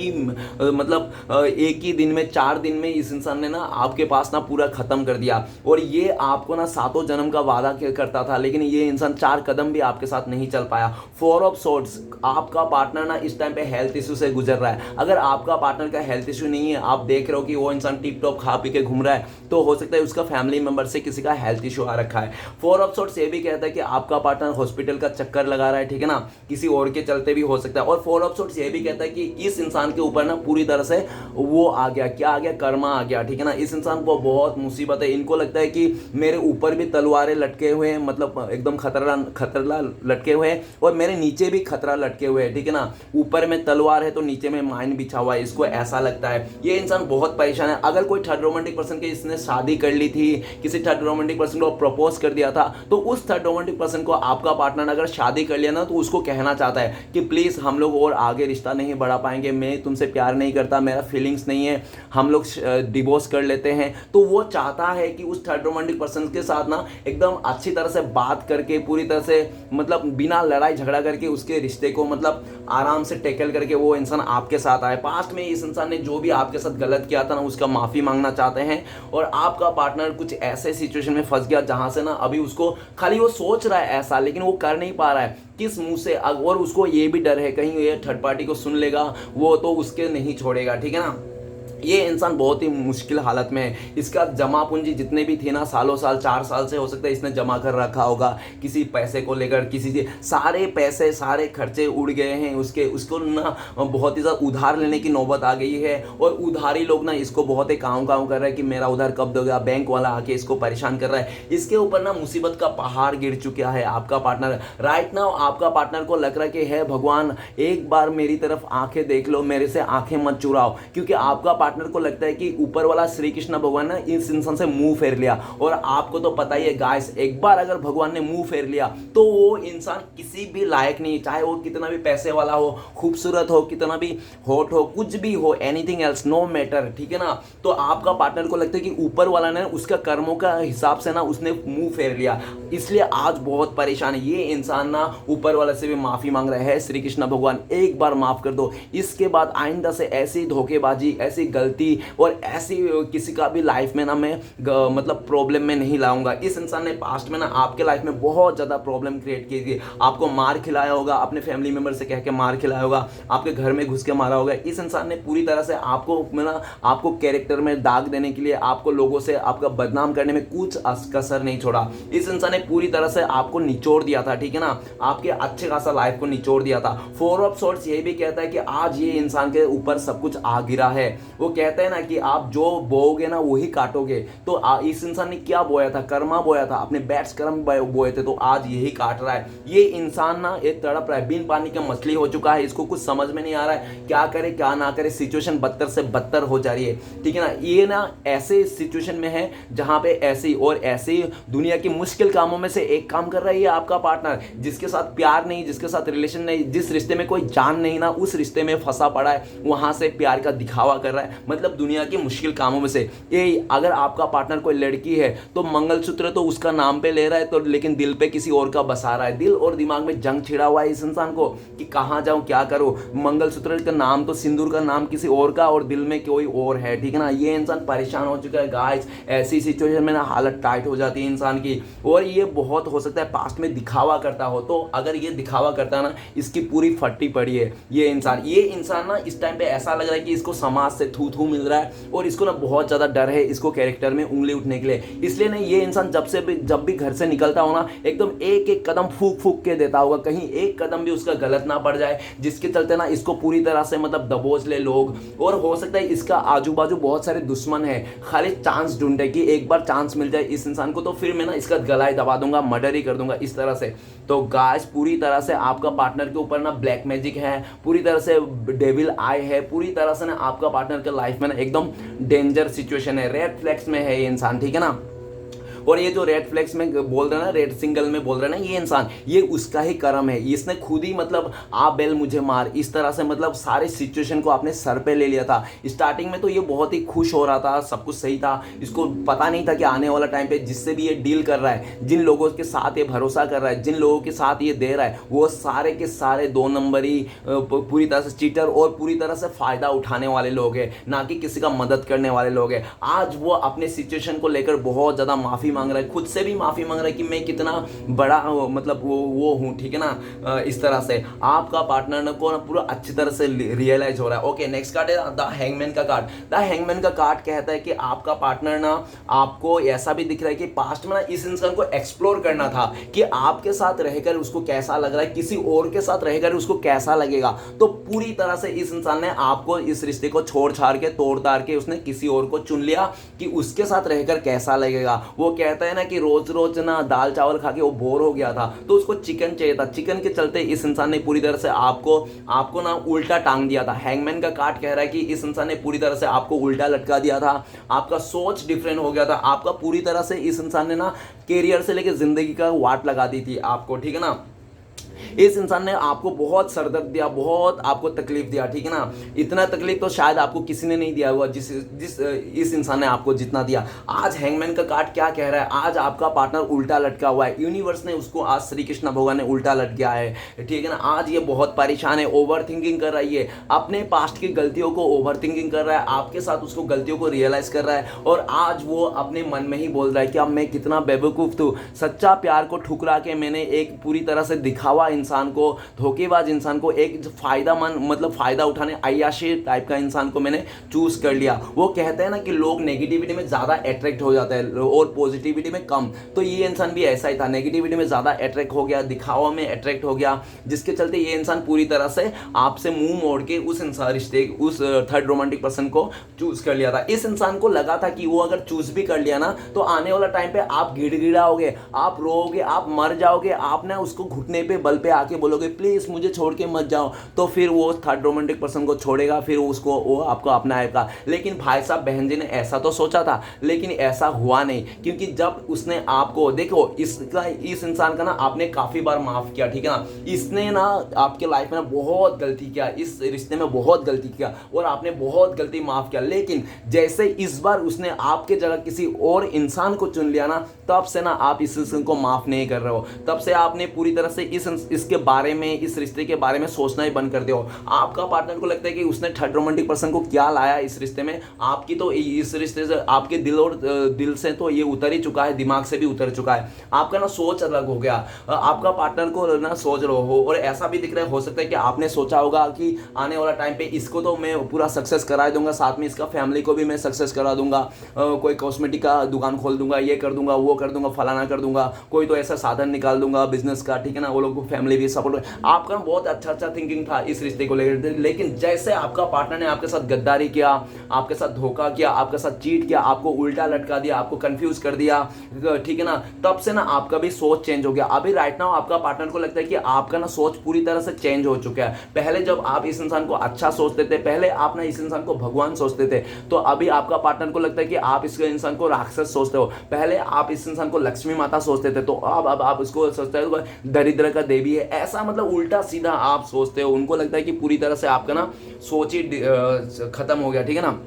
ही दिन में 4 दिन में इस इंसान ने ना आपके पास ना पूरा खत्म कर दिया, और ये आपको ना 7 जन्म का वादा करता था, लेकिन ये इंसान 4 कदम भी आपके साथ नहीं चल पाया। फोर ऑफ सोर्ड्स, आपका पार्टनर ना इस टाइम पे हेल्थ इशू से गुजर रहा है। अगर आपका पार्टनर का हेल्थ इशू नहीं है, आप देख रहे हो कि वो इंसान टिप टॉप खा पी के घूम रहा है, तो हो सकता है उसका फैमिली मेंबर से किसी का हेल्थ इशू आ रखा है। फोर ऑफ सोर्ड्स ये भी कहता है कि आपका पार्टनर हॉस्पिटल का चक्कर लगा रहा है, ठीक है ना, किसी और के चलते भी हो सकता है। और फोर ऑफ सोर्ड्स ये भी कहता है कि इस इंसान के ऊपर ना पूरी तरह से वो आ गया, क्या आ गया, कर्मा आ गया, ठीक है ना। इस इंसान को बहुत मुसीबत है, इनको लगता है कि मेरे ऊपर भी तलवारें लटके हुए हैं, मतलब एकदम खतरा लटके हुए हैं, और मेरे नीचे भी खतरा लटके हुए हैं, ठीक है ना। ऊपर में तलवार है तो नीचे में माइन बिछा हुआ है, इसको ऐसा लगता है। ये इंसान बहुत परेशान है। अगर कोई थर्ड रोमांटिक पर्सन के इसने शादी कर ली थी, किसी थर्ड रोमांटिक पर्सन को प्रपोज कर दिया था, तो उस थर्ड रोमांटिक पर्सन को आपका पार्टनर अगर शादी कर लिया ना, तो उसको कहना चाहता है कि प्लीज़ हम लोग और आगे रिश्ता नहीं बढ़ा पाएंगे, मैं तुमसे प्यार नहीं करता, मेरा फीलिंग्स नहीं है, हम लोग डिवोर्स कर लेते हैं। तो वो चाहता है कि उस थर्ड रोमांटिक पर्सन के साथ ना एकदम अच्छी तरह से बात करके, पूरी तरह से मतलब बिना लड़ाई झगड़ा करके उसके रिश्ते को मतलब आराम से टेकल करके वो इंसान आपके साथ आए। पास्ट में इस इंसान ने जो भी आपके साथ गलत किया था ना, उसका माफ़ी मांगना चाहते हैं, और आपका पार्टनर कुछ ऐसे सिचुएशन में फंस गया जहां से ना अभी उसको खाली वो सोच रहा है ऐसा, लेकिन वो कर नहीं पा रहा है किस मुंह से, और उसको ये भी डर है कहीं ये थर्ड पार्टी को सुन लेगा, वो तो उसके नहीं छोड़ेगा, ठीक है ना। ये इंसान बहुत ही मुश्किल हालत में है। इसका जमा पूंजी जितने भी थे ना, सालों साल 4 साल से हो सकता है इसने जमा कर रखा होगा किसी पैसे को लेकर, किसी से सारे पैसे सारे खर्चे उड़ गए हैं उसको ना बहुत ही ज़्यादा उधार लेने की नौबत आ गई है, और उधारी लोग ना इसको बहुत ही काँव कर रहा है कि मेरा उधार कब दोगे, बैंक वाला आके इसको परेशान कर रहा है। इसके ऊपर ना मुसीबत का पहाड़ गिर चुका है आपका पार्टनर। राइट नाउ आपका पार्टनर को लग रहा है कि है भगवान एक बार मेरी तरफ आंखें देख लो, मेरे से आंखें मत चुराओ, क्योंकि आपका पार्टनर को लगता है कि ऊपर वाला श्री कृष्ण भगवान ने इस इंसान से मुंह फेर लिया। और आपको तो पता ही है गाइस, एक बार अगर भगवान ने मुंह फेर लिया तो वो इंसान किसी भी लायक नहीं, चाहे वो कितना भी पैसे वाला हो, खूबसूरत हो, कितना भी हॉट हो, कुछ भी हो, एनीथिंग एल्स नो मैटर, ठीक है ना। तो आपका पार्टनर को लगता है कि ऊपर वाला ने उसका कर्मों का हिसाब से ना उसने मुंह फेर लिया, इसलिए आज बहुत परेशान है। ये इंसान ना ऊपर वाले से भी माफी मांग रहा है, श्री कृष्ण भगवान एक बार माफ कर दो, इसके बाद आइंदा से ऐसी धोखेबाजी, ऐसी गलती और ऐसी किसी का भी लाइफ में ना मैं मतलब प्रॉब्लम में नहीं लाऊंगा। इस इंसान ने पास्ट में ना आपके लाइफ में बहुत ज़्यादा प्रॉब्लम क्रिएट की थी, आपको मार खिलाया होगा, अपने फैमिली मेंबर से कह के मार खिलाया होगा, आपके घर में घुस के मारा होगा। इस इंसान ने पूरी तरह से आपको कैरेक्टर में दाग देने के लिए, आपको लोगों से आपका बदनाम करने में कुछ कसर नहीं छोड़ा। इस इंसान ने पूरी तरह से आपको निचोड़ दिया था, ठीक है ना, आपके अच्छे खासा लाइफ को निचोड़ दिया था। फोर ऑफ सॉर्ड्स ये भी कहता है कि आज ये इंसान के ऊपर सब कुछ आ गिरा है। वो कहता है ना कि आप जो बोओगे ना वही काटोगे। तो इस इंसान ने क्या बोया था, कर्मा बोया था, अपने बैड्स कर्म बोए थे, तो आज यही काट रहा है। ये इंसान ना एक तड़प रहा है, बिन पानी का मछली हो चुका है, इसको कुछ समझ में नहीं आ रहा है क्या करे क्या ना करे, सिचुएशन बदतर से बदतर हो जा रही है, ठीक है ना। ये ना ऐसे सिचुएशन में है जहां पे ऐसी और ऐसी दुनिया की मुश्किल कामों में से एक काम कर रहा है ये आपका पार्टनर, जिसके साथ प्यार नहीं, जिसके साथ रिलेशन नहीं, जिस रिश्ते में कोई जान नहीं ना, उस रिश्ते में फंसा पड़ा है, वहां से प्यार का दिखावा कर रहा है, मतलब दुनिया की मुश्किल कामों में से। ये अगर आपका पार्टनर कोई लड़की है तो मंगलसूत्र तो उसका नाम पे ले रहा है, तो लेकिन दिल पे किसी और का बसा रहा है। दिल और दिमाग में जंग छिड़ा हुआ है इस इंसान को कि कहां जाऊं क्या करूं, मंगलसूत्र का नाम तो, सिंदूर का नाम किसी और का और दिल में कोई और है, ठीक है ना। ये इंसान परेशान हो चुका है गाइस। ऐसी सिचुएशन में ना हालत टाइट हो जाती है इंसान की। और ये बहुत हो सकता है पास्ट में दिखावा करता हो, तो अगर ये दिखावा करता है ना, इसकी पूरी फट्टी पड़ी है ये इंसान ना इस टाइम पे ऐसा लग रहा है कि इसको समाज से थू थू मिल रहा है और इसको ना बहुत ज्यादा डर है इसको कैरेक्टर में उंगली उठने के लिए। इसलिए ना ये इंसान जब भी घर से निकलता हो ना, एकदम एक एक कदम फूक फूक के देता होगा, कहीं एक कदम भी उसका गलत ना पड़ जाए, जिसके चलते ना इसको पूरी तरह से मतलब दबोच ले लोग। और हो सकता है इसका आजू बाजू बहुत सारे दुश्मन है, खाली चांस ढूंढे कि एक बार चांस मिल जाए इस इंसान को तो फिर मैं ना इसका गला ही दबा दूंगा, मर्डर ही कर दूंगा, इस तरह से। तो गाइस पूरी तरह से आपका पार्टनर के ऊपर ना ब्लैक मैजिक है, पूरी तरह से डेविल आई है, पूरी तरह से ना आपका पार्टनर के लाइफ में ना एकदम डेंजर सिचुएशन है, रेड फ्लैग्स में है ये इंसान, ठीक है ना। और ये जो रेड फ्लैग्स में बोल रहे हैं ना, रेड सिंगल में बोल रहे हैं ना, ये इंसान ये उसका ही कर्म है, इसने खुद ही मतलब आ बेल मुझे मार, इस तरह से मतलब सारे सिचुएशन को अपने सर पे ले लिया था। स्टार्टिंग में तो ये बहुत ही खुश हो रहा था, सब कुछ सही था, इसको पता नहीं था कि आने वाला टाइम पे जिससे भी ये डील कर रहा है, जिन लोगों के साथ ये भरोसा कर रहा है, जिन लोगों के साथ ये दे रहा है, वो सारे के सारे दो नंबरी, पूरी तरह से चीटर और पूरी तरह से फायदा उठाने वाले लोग हैं, ना कि किसी का मदद करने वाले लोग हैं। आज वो अपने सिचुएशन को लेकर बहुत ज्यादा माफी मांग रहा है, खुद से भी माफी मांग रहा है कि मैं कितना बड़ा मतलब वो हूं, ठीक है ना। इस तरह से आपका पार्टनर को ना पूरा अच्छी तरह से रियलाइज हो रहा है। ओके, नेक्स्ट कार्ड है द हैंगमैन का कार्ड। द हैंगमैन का कार्ड कहता है कि आपका पार्टनर ना आपको ऐसा भी दिख रहा है कि पास्ट में ना इस इंसान को एक्सप्लोर करना था कि आपके साथ रहकर उसको कैसा लग रहा है, किसी और के साथ रहकर उसको कैसा लगेगा। तो पूरी तरह से इस इंसान ने आपको इस रिश्ते को छोड़ छाड़ के तोड़ ताड़ के उसने किसी और को चुन लिया कि उसके साथ रहकर कैसा लगेगा। वो कहता है ना कि रोज रोज ना दाल चावल खा के वो बोर हो गया था, तो उसको चिकन चाहिए था। चिकन के चलते इस इंसान ने पूरी तरह से आपको ना उल्टा टांग दिया था। हैंगमैन का कार्ड कह रहा है कि इस इंसान ने पूरी तरह से आपको उल्टा लटका दिया था, आपका सोच डिफरेंट हो गया था, आपका पूरी तरह से इस इंसान ने ना कैरियर से लेकर जिंदगी का वाट लगा दी थी आपको, ठीक है ना। इस इंसान ने आपको बहुत सरदर्द दिया, बहुत आपको तकलीफ दिया, ठीक है ना। इतना तकलीफ तो शायद आपको किसी ने नहीं दिया हुआ जिस इस इंसान ने आपको जितना दिया। आज हैंगमैन का कार्ड क्या कह रहा है, आज आपका पार्टनर उल्टा लटका हुआ है, यूनिवर्स ने उसको आज श्री कृष्ण भगवान ने उल्टा लटका है, ठीक है ना। आज ये बहुत परेशान है, ओवर थिंकिंग कर रही है, अपने पास्ट की गलतियों को ओवर थिंकिंग कर रहा है, आपके साथ उसको गलतियों को रियलाइज कर रहा है और आज वो अपने मन में ही बोल रहा है कि अब मैं कितना बेवकूफ हूँ, सच्चा प्यार को ठुकरा के मैंने एक पूरी तरह से दिखावा इंसान को, धोखेबाज इंसान को, एक फायदामंद मतलब फायदा उठाने अय्याशी टाइप का इंसान को मैंने चूज कर लिया। वो कहते हैं ना कि लोग नेगेटिविटी में ज्यादा अट्रैक्ट हो जाते हैं और पॉजिटिविटी में कम, तो ये इंसान भी ऐसा ही था, नेगेटिविटी में ज्यादा अट्रैक्ट हो गया, दिखावा में अट्रैक्ट हो गया, जिसके चलते ये इंसान पूरी तरह से आपसे मुंह मोड़ के उस इंसान रिश्ते उस थर्ड रोमांटिक पर्सन को चूज कर लिया था। इस इंसान को लगा था कि वो अगर चूज भी कर लिया ना तो आने वाला टाइम पे आप गिड़गिड़ाओगे, आप रोओगे, आप मर जाओगे, आप ना उसको घुटने पे बल पे आके बोलोगे प्लीज़ मुझे छोड़ के मत जाओ, तो फिर वो थर्ड रोमांटिक पर्सन को छोड़ेगा, फिर वो आपको अपनाएगा। लेकिन भाई साहब बहन जी ने ऐसा तो सोचा था, लेकिन ऐसा हुआ नहीं, क्योंकि जब उसने आपको देखो इस इंसान का ना आपने काफ़ी बार माफ़ किया, ठीक है ना, इसने ना आपके लाइफ में ना बहुत गलती किया, इस रिश्ते में बहुत गलती किया और आपने बहुत गलती माफ़ किया। लेकिन जैसे इस बार उसने आपके जगह किसी और इंसान को चुन लिया ना, तब से ना आप इस इंसान को माफ़ नहीं कर रहे हो, तब से आपने पूरी तरह से इसके बारे में, इस रिश्ते के बारे में सोचना ही बंद कर दिया हो। आपका पार्टनर को लगता है कि उसने थर्ड रोमांटिक पर्सन को क्या लाया इस रिश्ते में, आपकी तो इस रिश्ते से आपके दिल से तो ये उतर ही चुका है, दिमाग से भी उतर चुका है, आपका ना सोच अलग हो गया। आपका पार्टनर को ना सोच रहे हो, और ऐसा भी दिख रहा है, हो सकता है कि आपने सोचा होगा कि आने वाला टाइम पे इसको तो मैं पूरा सक्सेस करा दूंगा, साथ में इसका फैमिली को भी मैं सक्सेस करा दूंगा, कोई कॉस्मेटिक का दुकान खोल दूंगा, ये कर दूंगा, वो कर दूंगा, फलाना कर दूंगा, कोई तो ऐसा साधन निकाल दूंगा बिजनेस का, ठीक है ना, वो लोग को फैमिली भी सपोर्ट। आपका बहुत अच्छा थिंकिंग था इस रिश्ते को लेकर, लेकिन जैसे आपका पार्टनर ने आपके साथ गद्दारी किया, आपके साथ धोखा किया, आपके साथ चीट किया, आपको उल्टा लटका दिया, आपको कंफ्यूज कर दिया, ठीक है ना, तब से ना आपका भी सोच चेंज हो गया। अभी राइट नाउ आपका पार्टनर को लगता है कि आपका ना सोच पूरी तरह से चेंज हो चुका है। पहले जब आप इस इंसान को अच्छा सोचते थे, पहले आप ना इस इंसान को भगवान सोचते थे, तो अभी आपका पार्टनर को लगता है कि आप इस इंसान को राक्षस सोचते हो। पहले आप इस इंसान को लक्ष्मी माता सोचते थे, तो अब आप इसको सोचते हो दरिद्र का देवी है, ऐसा मतलब उल्टा सीधा आप सोचते हो। उनको लगता है कि पूरी तरह से आपका ना सोच ही खत्म हो गया, ठीक है ना।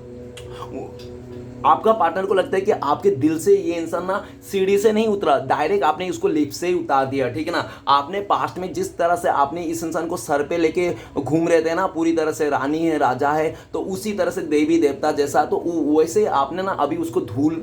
आपका पार्टनर को लगता है कि आपके दिल से ये इंसान ना सीढ़ी से नहीं उतरा, डायरेक्ट आपने उसको लिफ्ट से ही उतार दिया, ठीक है ना। आपने पास्ट में जिस तरह से आपने इस इंसान को सर पे लेके घूम रहे थे ना, पूरी तरह से रानी है, राजा है, तो उसी तरह से देवी देवता जैसा, तो वैसे आपने ना अभी उसको धूल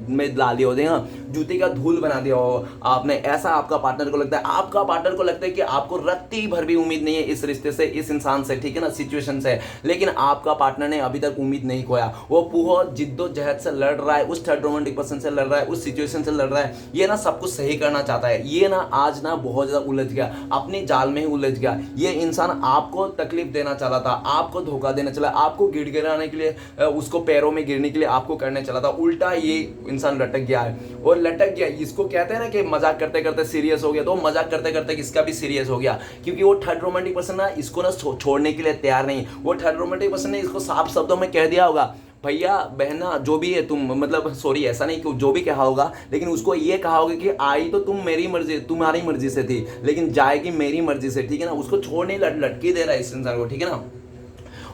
में ला लिया हो, जूते का धूल बना दिया हो आपने, ऐसा आपका पार्टनर को लगता है। आपका पार्टनर को लगता है कि आपको रत्ती भर भी उम्मीद नहीं है इस रिश्ते से, इस इंसान से, ठीक है ना, सिचुएशन से, लेकिन आपका पार्टनर ने अभी तक उम्मीद नहीं खोया। वो बहुत जिद्दोजहद से लड़ रहा है, उस थर्ड रोमांटिक पर्सन से लड़ रहा है, उस सिचुएशन से लड़ रहा है, ये ना सब कुछ सही करना चाहता है। ये ना आज ना बहुत ज्यादा उलझ गया, अपने जाल में ही उलझ गया। ये इंसान आपको तकलीफ देना चाह रहा था, आपको धोखा देना चला, आपको गिड़गिड़ाने के लिए, उसको पैरों में गिरने के लिए आपको करने चला था, उल्टा ये इंसान लटक गया है। और लटक गया, इसको कहते हैं ना कि मजाक करते करते सीरियस हो गया, तो मजाक करते करते इसका भी सीरियस हो गया, क्योंकि वो थर्ड रोमांटिक पर्सन ना इसको ना छोड़ने के लिए तैयार नहीं। वो थर्ड रोमांटिक पर्सन ने इसको साफ शब्दों में कह दिया होगा, भैया बहना जो भी है तुम, मतलब सॉरी ऐसा नहीं कि जो भी कहा होगा, लेकिन उसको ये कहा होगा कि आई तो तुम मेरी मर्जी, तुम्हारी मर्जी से थी, लेकिन जाएगी मेरी मर्जी से, ठीक है ना। उसको छोड़ने लटकी दे रहा है इस इंसान को, ठीक है ना।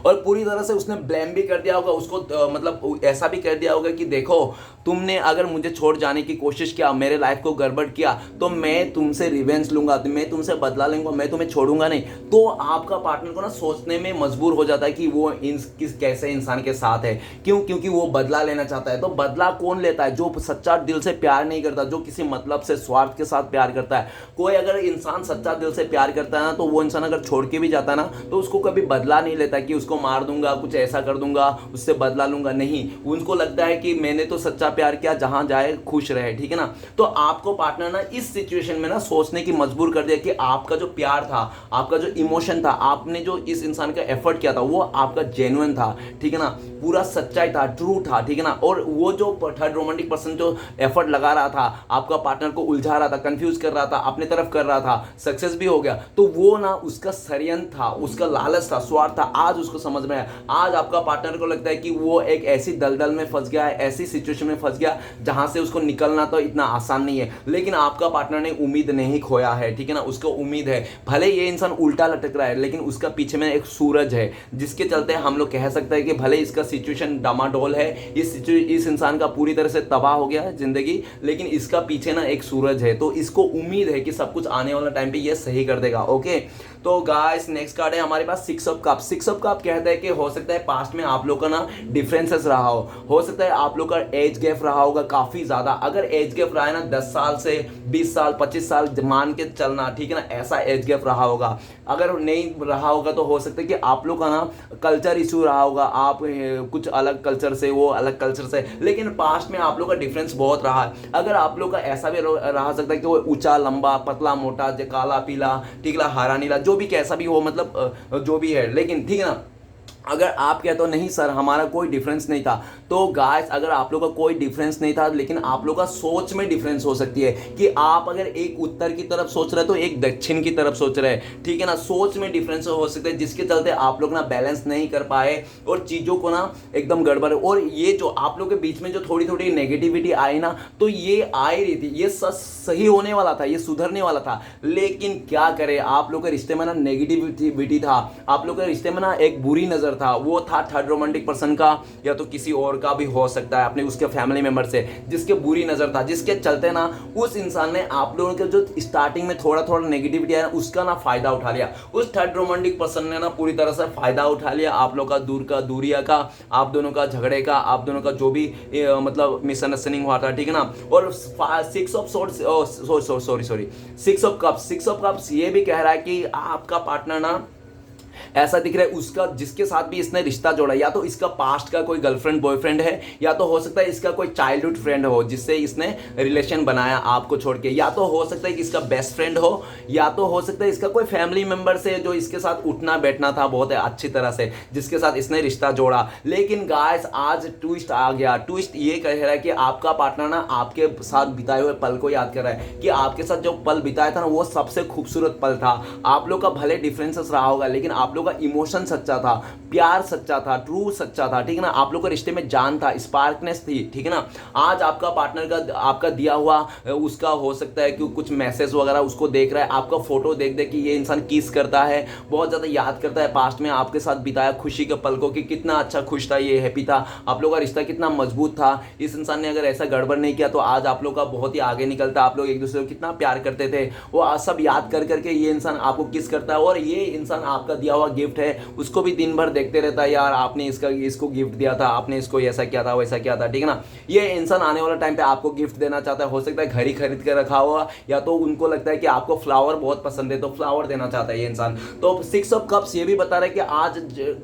और पूरी तरह से उसने ब्लेम भी कर दिया होगा उसको, मतलब ऐसा भी कर दिया होगा कि देखो तुमने अगर मुझे छोड़ जाने की कोशिश किया, मेरे लाइफ को गड़बड़ किया, तो मैं तुमसे रिवेंज लूंगा, मैं तुमसे बदला लूंगा, मैं तुम्हें छोड़ूंगा नहीं। तो आपका पार्टनर को ना सोचने में मजबूर हो जाता है कि वो किस कैसे इंसान के साथ है। क्यों? क्योंकि वो बदला लेना चाहता है। तो बदला कौन लेता है? जो सच्चा दिल से प्यार नहीं करता, जो किसी मतलब से स्वार्थ के साथ प्यार करता है। कोई अगर इंसान सच्चा दिल से प्यार करता है ना, तो वो इंसान अगर छोड़ के भी जाता है ना, तो उसको कभी बदला नहीं लेता कि उसको मार दूंगा, कुछ ऐसा कर दूंगा, उससे बदला लूंगा, नहीं। उनको लगता है कि मैंने तो सच्चा प्यार किया, जहां जाए खुश रहे, ठीक है ना। तो आपको पार्टनर ना इस सिचुएशन में ना सोचने की मजबूर कर दिया कि आपका जो प्यार था, आपका जो इमोशन था, आपने जो इस इंसान का एफर्ट किया था, वो आपका जेन्युइन था, ठीक है ना, पूरा सच्चाई था, ट्रू था, ठीक है ना। और वो जो थर्ड रोमांटिक पर्सन जो एफर्ट लगा रहा था, आपका पार्टनर को उलझा रहा था, कंफ्यूज कर रहा था, अपने तरफ कर रहा था, सक्सेस भी हो गया, तो वो ना उसका षड्यंत्र था, उसका लालच था, स्वार्थ था। आज उसको समझ में आया। आज आपका पार्टनर को लगता है कि वो एक ऐसी दलदल में फंस गया है, ऐसी सिचुएशन में फंस गया जहां से उसको निकलना तो इतना आसान नहीं है। लेकिन आपका पार्टनर ने उम्मीद नहीं खोया है, ठीक है ना। उसको उम्मीद है, भले ये इंसान उल्टा लटक रहा है, लेकिन उसका पीछे में एक सूरज है, जिसके चलते हम लोग कह सकते हैं कि भले इसका सिचुएशन डामाडोल है, इस इंसान का पूरी तरह से तबाह हो गया है जिंदगी, लेकिन इसका पीछे ना एक सूरज है। तो इसको उम्मीद है कि सब कुछ आने वाला टाइम पे ये सही कर देगा। ओके, तो गाइस नेक्स्ट कार्ड है हमारे पास six of cup. Six of cup कहता है कि हो सकता है पास्ट में आप लोग का ना डिफरेंसेस रहा हो सकता है आप लोग का एज गैप रहा होगा काफी ज्यादा। अगर एज गैप रहा है ना 10 साल से 20 साल 25 साल मान के चलना, ठीक है ना, ऐसा एज गैप रहा होगा। अगर नहीं रहा होगा तो हो सकता है कि आप लोग का ना कल्चर इशू रहा होगा, आप कुछ अलग कल्चर से, वो अलग कल्चर से, लेकिन पास्ट में आप लोग का डिफरेंस बहुत रहा है। अगर आप लोग का ऐसा भी रहा सकता है कि वो ऊंचा लंबा पतला मोटा, काला पीला, ठीक है, हरा नीला, जो भी कैसा भी हो, मतलब जो भी है, लेकिन ठीक है ना, अगर आप कहते हो नहीं सर हमारा कोई डिफरेंस नहीं था, तो गाइस अगर आप लोग का कोई डिफरेंस नहीं था, लेकिन आप लोग का सोच में डिफरेंस हो सकती है कि आप अगर एक उत्तर की तरफ सोच रहे हो तो एक दक्षिण की तरफ सोच रहे हैं, ठीक है ना। सोच में डिफरेंस हो सकते हैं जिसके चलते आप लोग ना बैलेंस नहीं कर पाए और चीज़ों को ना एकदम गड़बड़। और ये जो आप लोग के बीच में जो थोड़ी थोड़ी नेगेटिविटी आई ना, तो ये आ ही रही थी, ये सही होने वाला था, ये सुधरने वाला था, लेकिन क्या करें आप लोग के रिश्ते में ना नेगेटिविटी था, आप लोग के रिश्ते में ना एक बुरी नज़र था। वो था थर्ड रोमांटिक पर्सन का या तो किसी और का भी हो सकता है, अपने उसके फैमिली मेंबर से जिसके बुरी नज़र था, जिसके चलते ना उस इंसान ने आप लोगों के जो स्टार्टिंग में थोड़ा थोड़ा नेगेटिविटी आया उसका ना फायदा उठा लिया। उस थर्ड रोमांटिक पर्सन ने ना पूरी तरह से फायदा उठा लिया आप लोग का दूरिया का, आप दोनों का झगड़े का, आप दोनों का जो भी मतलब मिसअंडरस्टैंडिंग हुआ था, ठीक है ना। और सिक्स ऑफ कप्स ये भी कह रहा है कि आपका पार्टनर ना ऐसा दिख रहा है उसका जिसके साथ भी इसने रिश्ता जोड़ा, या तो इसका पास्ट का कोई गर्लफ्रेंड बॉयफ्रेंड है, या तो हो सकता है इसका कोई चाइल्डहुड फ्रेंड हो जिससे इसने रिलेशन बनाया आपको छोड़ के, या तो हो सकता है कि इसका बेस्ट फ्रेंड हो, या तो हो सकता है इसका कोई फैमिली मेंबर से जो इसके साथ उठना बैठना था बहुत अच्छी तरह से, जिसके साथ इसने रिश्ता जोड़ा। लेकिन गाइस आज ट्विस्ट आ गया। ट्विस्ट ये कह रहा है कि आपका पार्टनर ना आपके साथ बिताए हुए पल को याद कर रहा है कि आपके साथ जो पल बिताया था ना वो सबसे खूबसूरत पल था। आप लोग का भले डिफरेंसेस रहा होगा, लेकिन आप लोग का इमोशन सच्चा था, प्यार सच्चा था, ट्रू सच्चा था, ठीक है ना। आप लोग के रिश्ते में जान था, स्पार्कनेस थी, ठीक है ना। आज आपका पार्टनर का आपका दिया हुआ उसका हो सकता है कि कुछ मैसेज वगैरह उसको देख रहा है, आपका फोटो देख दे कि ये इंसान किस करता है, बहुत ज़्यादा याद करता है पास्ट में आपके साथ बिताया खुशी के पल को कि कितना अच्छा खुश था, ये हैप्पी था, आप लोग का रिश्ता कितना मजबूत था। इस इंसान ने अगर ऐसा गड़बड़ नहीं किया तो आज आप लोग का बहुत ही आगे निकलता, आप लोग एक दूसरे को कितना प्यार करते थे, वो सब याद कर करके ये इंसान आपको किस करता है। और ये इंसान आपका दिया हुआ गिफ्ट है उसको भी दिन भर देखते रहता है, यार आपने इसको गिफ्ट दिया था, आपने इसको ऐसा किया था वैसा किया था, ठीक है ना। ये इंसान आने वाला टाइम पे आपको गिफ्ट देना चाहता है, हो सकता है घर ही खरीद के रखा हुआ, या तो उनको लगता है कि आपको फ्लावर बहुत पसंद है तो फ्लावर देना चाहता है ये इंसान। तो सिक्स ऑफ कप्स ये भी बता रहा है कि आज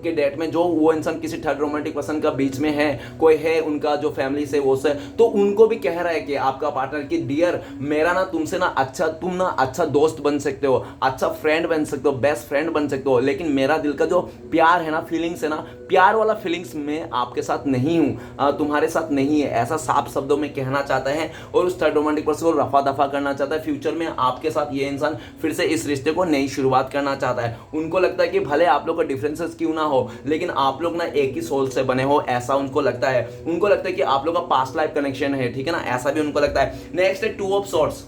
के डेट में जो वो इंसान किसी थर्ड रोमांटिक पर्सन का बीच में है, कोई है उनका जो फैमिली से वो से, तो उनको भी कह रहा है कि आपका पार्टनर कि डियर मेरा ना तुमसे ना अच्छा, तुम ना अच्छा दोस्त बन सकते हो, अच्छा फ्रेंड बन सकते हो, बेस्ट फ्रेंड बन सकते हो, लेकिन मेरा दिल का जो प्यार है ना, फीलिंग्स है ना, प्यार वाला फीलिंग्स में आपके साथ नहीं हूं, तुम्हारे साथ नहीं है, ऐसा साफ शब्दों में कहना चाहता है। और उस थर्ड रोमांटिक पर्सन को रफा दफा करना चाहता है। फ्यूचर में आपके साथ ये इंसान फिर से इस रिश्ते को नई शुरुआत करना चाहता है। उनको लगता है कि भले आप लोग का डिफरेंसेस क्यों ना हो, लेकिन आप लोग ना एक ही सोल से बने हो, ऐसा उनको लगता है। उनको लगता है कि आप लोग का पास्ट लाइफ कनेक्शन है, ठीक है ना, ऐसा भी उनको लगता है। नेक्स्ट है two of swords.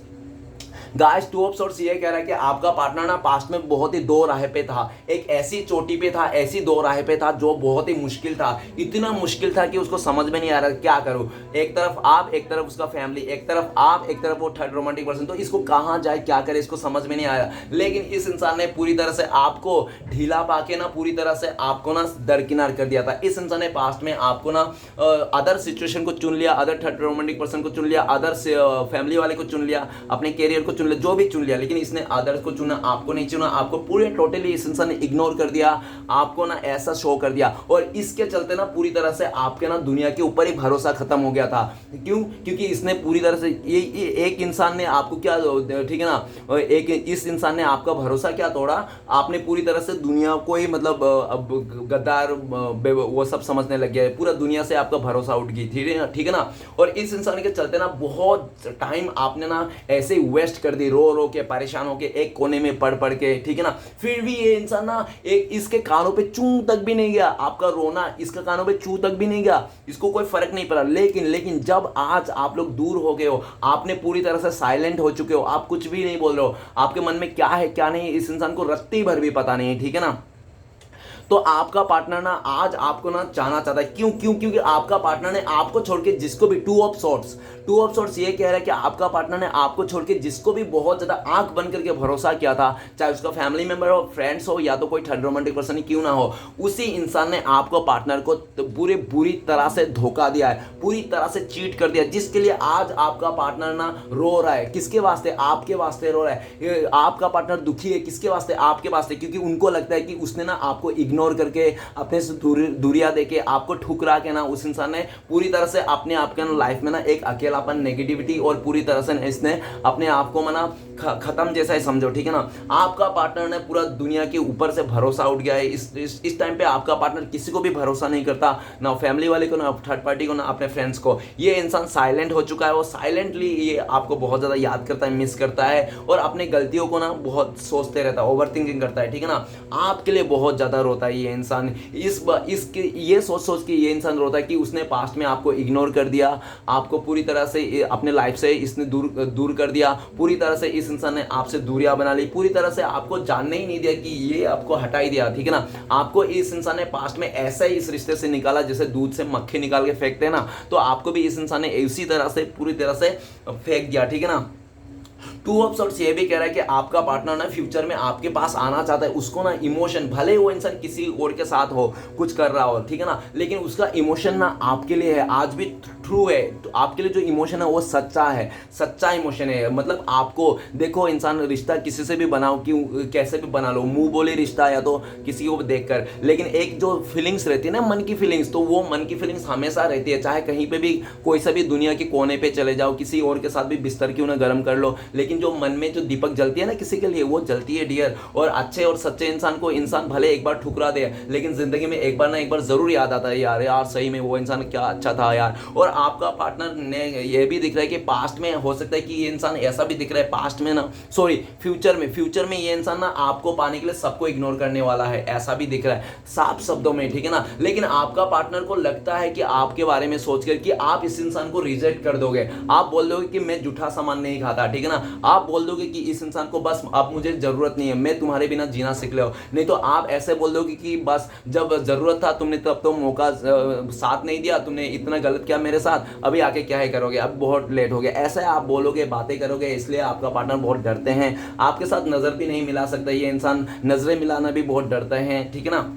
Guys two of swords ये कह रहा है कि आपका पार्टनर ना पास्ट में बहुत ही दो राह पे था, एक ऐसी चोटी पे था, ऐसी दो राह पे था जो बहुत ही मुश्किल था, इतना मुश्किल था कि उसको समझ में नहीं आ रहा क्या करूं। एक तरफ आप, एक तरफ उसका फैमिली, एक तरफ आप, एक तरफ वो थर्ड रोमांटिक पर्सन, तो इसको कहां जाए क्या करे इसको समझ में नहीं आया। लेकिन इस इंसान ने पूरी तरह से आपको ढीला पाके ना पूरी तरह से आपको ना दरकिनार कर दिया था। इस इंसान ने पास्ट में आपको ना अदर सिचुएशन को चुन लिया, अदर थर्ड रोमांटिक पर्सन को चुन लिया, अदर फैमिली वाले को चुन लिया, अपने कैरियर को चुन लिया, जो भी चुन लिया, लेकिन इसने अदर्स को चुना, आपको नहीं चुना, आपको पूरे टोटली इस इंसान ने इग्नोर कर दिया, आपको ना ऐसा शो कर दिया। और इसके चलते ना पूरी तरह से आपके ना दुनिया के ऊपर ही भरोसा खत्म हो गया था। क्यों? क्योंकि इसने पूरी तरह से ये एक इंसान ने आपको क्या, ठीक है ना, एक इस इंसान ने आपका भरोसा क्या तोड़ा, आपने पूरी तरह से दुनिया को ही मतलब गद्दार वो सब समझने लग गया, पूरा दुनिया से आपका भरोसा उठ गई, ठीक है ना। और इस इंसान के चलते ना बहुत टाइम आपने ना ऐसे वेस्ट कर दी, रो के परेशान होके एक कोने में पड़ के, ठीक है ना। फिर भी ये इंसान ना एक इसके कानों पे चूं तक भी नहीं गया, आपका रोना इसके कानों पे चूं तक भी नहीं गया, इसको कोई फर्क नहीं पड़ा। लेकिन जब आज आप लोग दूर हो गए हो, आपने पूरी तरह से साइलेंट हो चुके हो, आप कुछ भी नहीं बोल रहे हो, आपके मन में क्या है क्या नहीं इस इंसान को रत्ती भर भी पता नहीं है, ठीक है ना। तो आपका पार्टनर ना आज आपको ना जाना चाहता है। क्योंकि आपका पार्टनर ने आपको छोड़ के जिसको भी टू ऑफ सॉर्ट्स ये कह रहा है कि आपका पार्टनर ने आपको छोड़ के जिसको भी बहुत ज्यादा आंख बंद करके भरोसा किया था, चाहे उसका फैमिली मेंबर हो, फ्रेंड्स हो, या तो कोई थर्ड रोमांटिक पर्सन ही क्यों ना हो, उसी इंसान ने आपको पार्टनर को बुरी तरह से धोखा दिया है, पूरी तरह से चीट कर दिया, जिसके लिए आज आपका पार्टनर ना रो रहा है। किसके वास्ते? आपके वास्ते रो रहा है। आपका पार्टनर दुखी है किसके वास्ते? आपके वास्ते, क्योंकि उनको लगता है कि उसने ना आपको इग्नोर करके, अपने से दूरिया देके, आपको ठुकरा के ना उस इंसान ने पूरी तरह से अपने आप के लाइफ में ना एक अकेलापन, नेगेटिविटी और पूरी तरह से इसने अपने आप को मना खत्म जैसा ही समझो, ठीक है ना। आपका पार्टनर ने पूरा दुनिया के ऊपर से भरोसा उठ गया है। इस टाइम पे आपका पार्टनर किसी को भी भरोसा नहीं करता, ना फैमिली वाले को, ना थर्ड पार्टी को, ना अपने फ्रेंड्स को। ये इंसान साइलेंट हो चुका है, वो साइलेंटली ये आपको बहुत ज़्यादा याद करता है, मिस करता है, और अपने गलतियों को ना बहुत सोचते रहता है, ओवर थिंकिंग करता है, ठीक है ना। आपके लिए बहुत ज़्यादा रोता है ये इंसान। इसके ये सोच के ये इंसान रोता है कि उसने पास्ट में आपको इग्नोर कर दिया, आपको पूरी तरह से अपने लाइफ से इसने दूर कर दिया, पूरी तरह से इस इंसान ने आपसे दूरियां बना ली, पूरी तरह से आपको जानने ही नहीं दिया कि ये आपको हटा ही दिया, ठीक है ना। आपको इस इंसान ने पास्ट में ऐसा ही इस रिश्ते से निकाला जैसे दूध से मक्खी निकाल के फेंकते हैं ना, तो आपको भी इस इंसान ने इसी तरह से पूरी तरह से फेंक दिया, ठीक है ना। टू ऑफ सॉर्ट्स ये भी कह रहा है कि आपका पार्टनर ना फ्यूचर में आपके पास आना चाहता है। उसको ना इमोशन, भले वो इंसान किसी और के साथ हो, कुछ कर रहा हो, ठीक है ना, लेकिन उसका इमोशन ना आपके लिए है, आज भी ट्रू है। तो आपके लिए जो इमोशन है वो सच्चा है, सच्चा इमोशन है। मतलब आपको देखो, इंसान रिश्ता किसी से भी बनाओ, क्यों कैसे भी बना लो, मुंह बोले रिश्ता या तो किसी को देखकर, लेकिन एक जो फीलिंग्स रहती है ना, मन की फीलिंग्स, तो वो मन की फीलिंग्स हमेशा रहती है। चाहे कहीं पे भी, कोई सा भी दुनिया के कोने पे चले जाओ, किसी और के साथ भी बिस्तर क्यों ना गर्म कर लो, लेकिन जो मन में जो दीपक जलती है ना किसी के लिए, वो जलती है डियर। और अच्छे और सच्चे इंसान को इंसान भले एक बार ठुकरा दे, लेकिन जिंदगी में एक बार ना एक बार जरूर याद आता है, यार यार सही में वो इंसान क्या अच्छा था यार। और आपका पार्टनर ने ये भी दिख रहा है कि पास्ट में हो सकता है कि ये इंसान ऐसा भी दिख रहा है, पास्ट में ना, सॉरी फ्यूचर में ये इंसान ना आपको पाने के लिए सबको इग्नोर करने वाला है, ऐसा भी दिख रहा है साफ शब्दों में, ठीक है ना। लेकिन आपका पार्टनर को लगता है कि आपके बारे में सोचकर कि आप इस इंसान को रिजेक्ट कर दोगे, आप बोल दोगे कि मैं जूठा सामान नहीं खाता, ठीक है ना। आप बोल दोगे कि इस इंसान को बस अब मुझे जरूरत नहीं है, मैं तुम्हारे बिना जीना सीख लो। नहीं तो आप ऐसे बोल दोगे कि बस जब जरूरत था तुमने तब तो मौका साथ नहीं दिया, तुमने इतना गलत किया मेरे साथ, अभी आके क्या है करोगे, अब बहुत लेट हो गया, ऐसे आप बोलोगे, बातें करोगे। इसलिए आपका पार्टनर बहुत डरते हैं, आपके साथ नजर भी नहीं मिला सकता ये इंसान, नजरें मिलाना भी बहुत डरते हैं, ठीक है ना।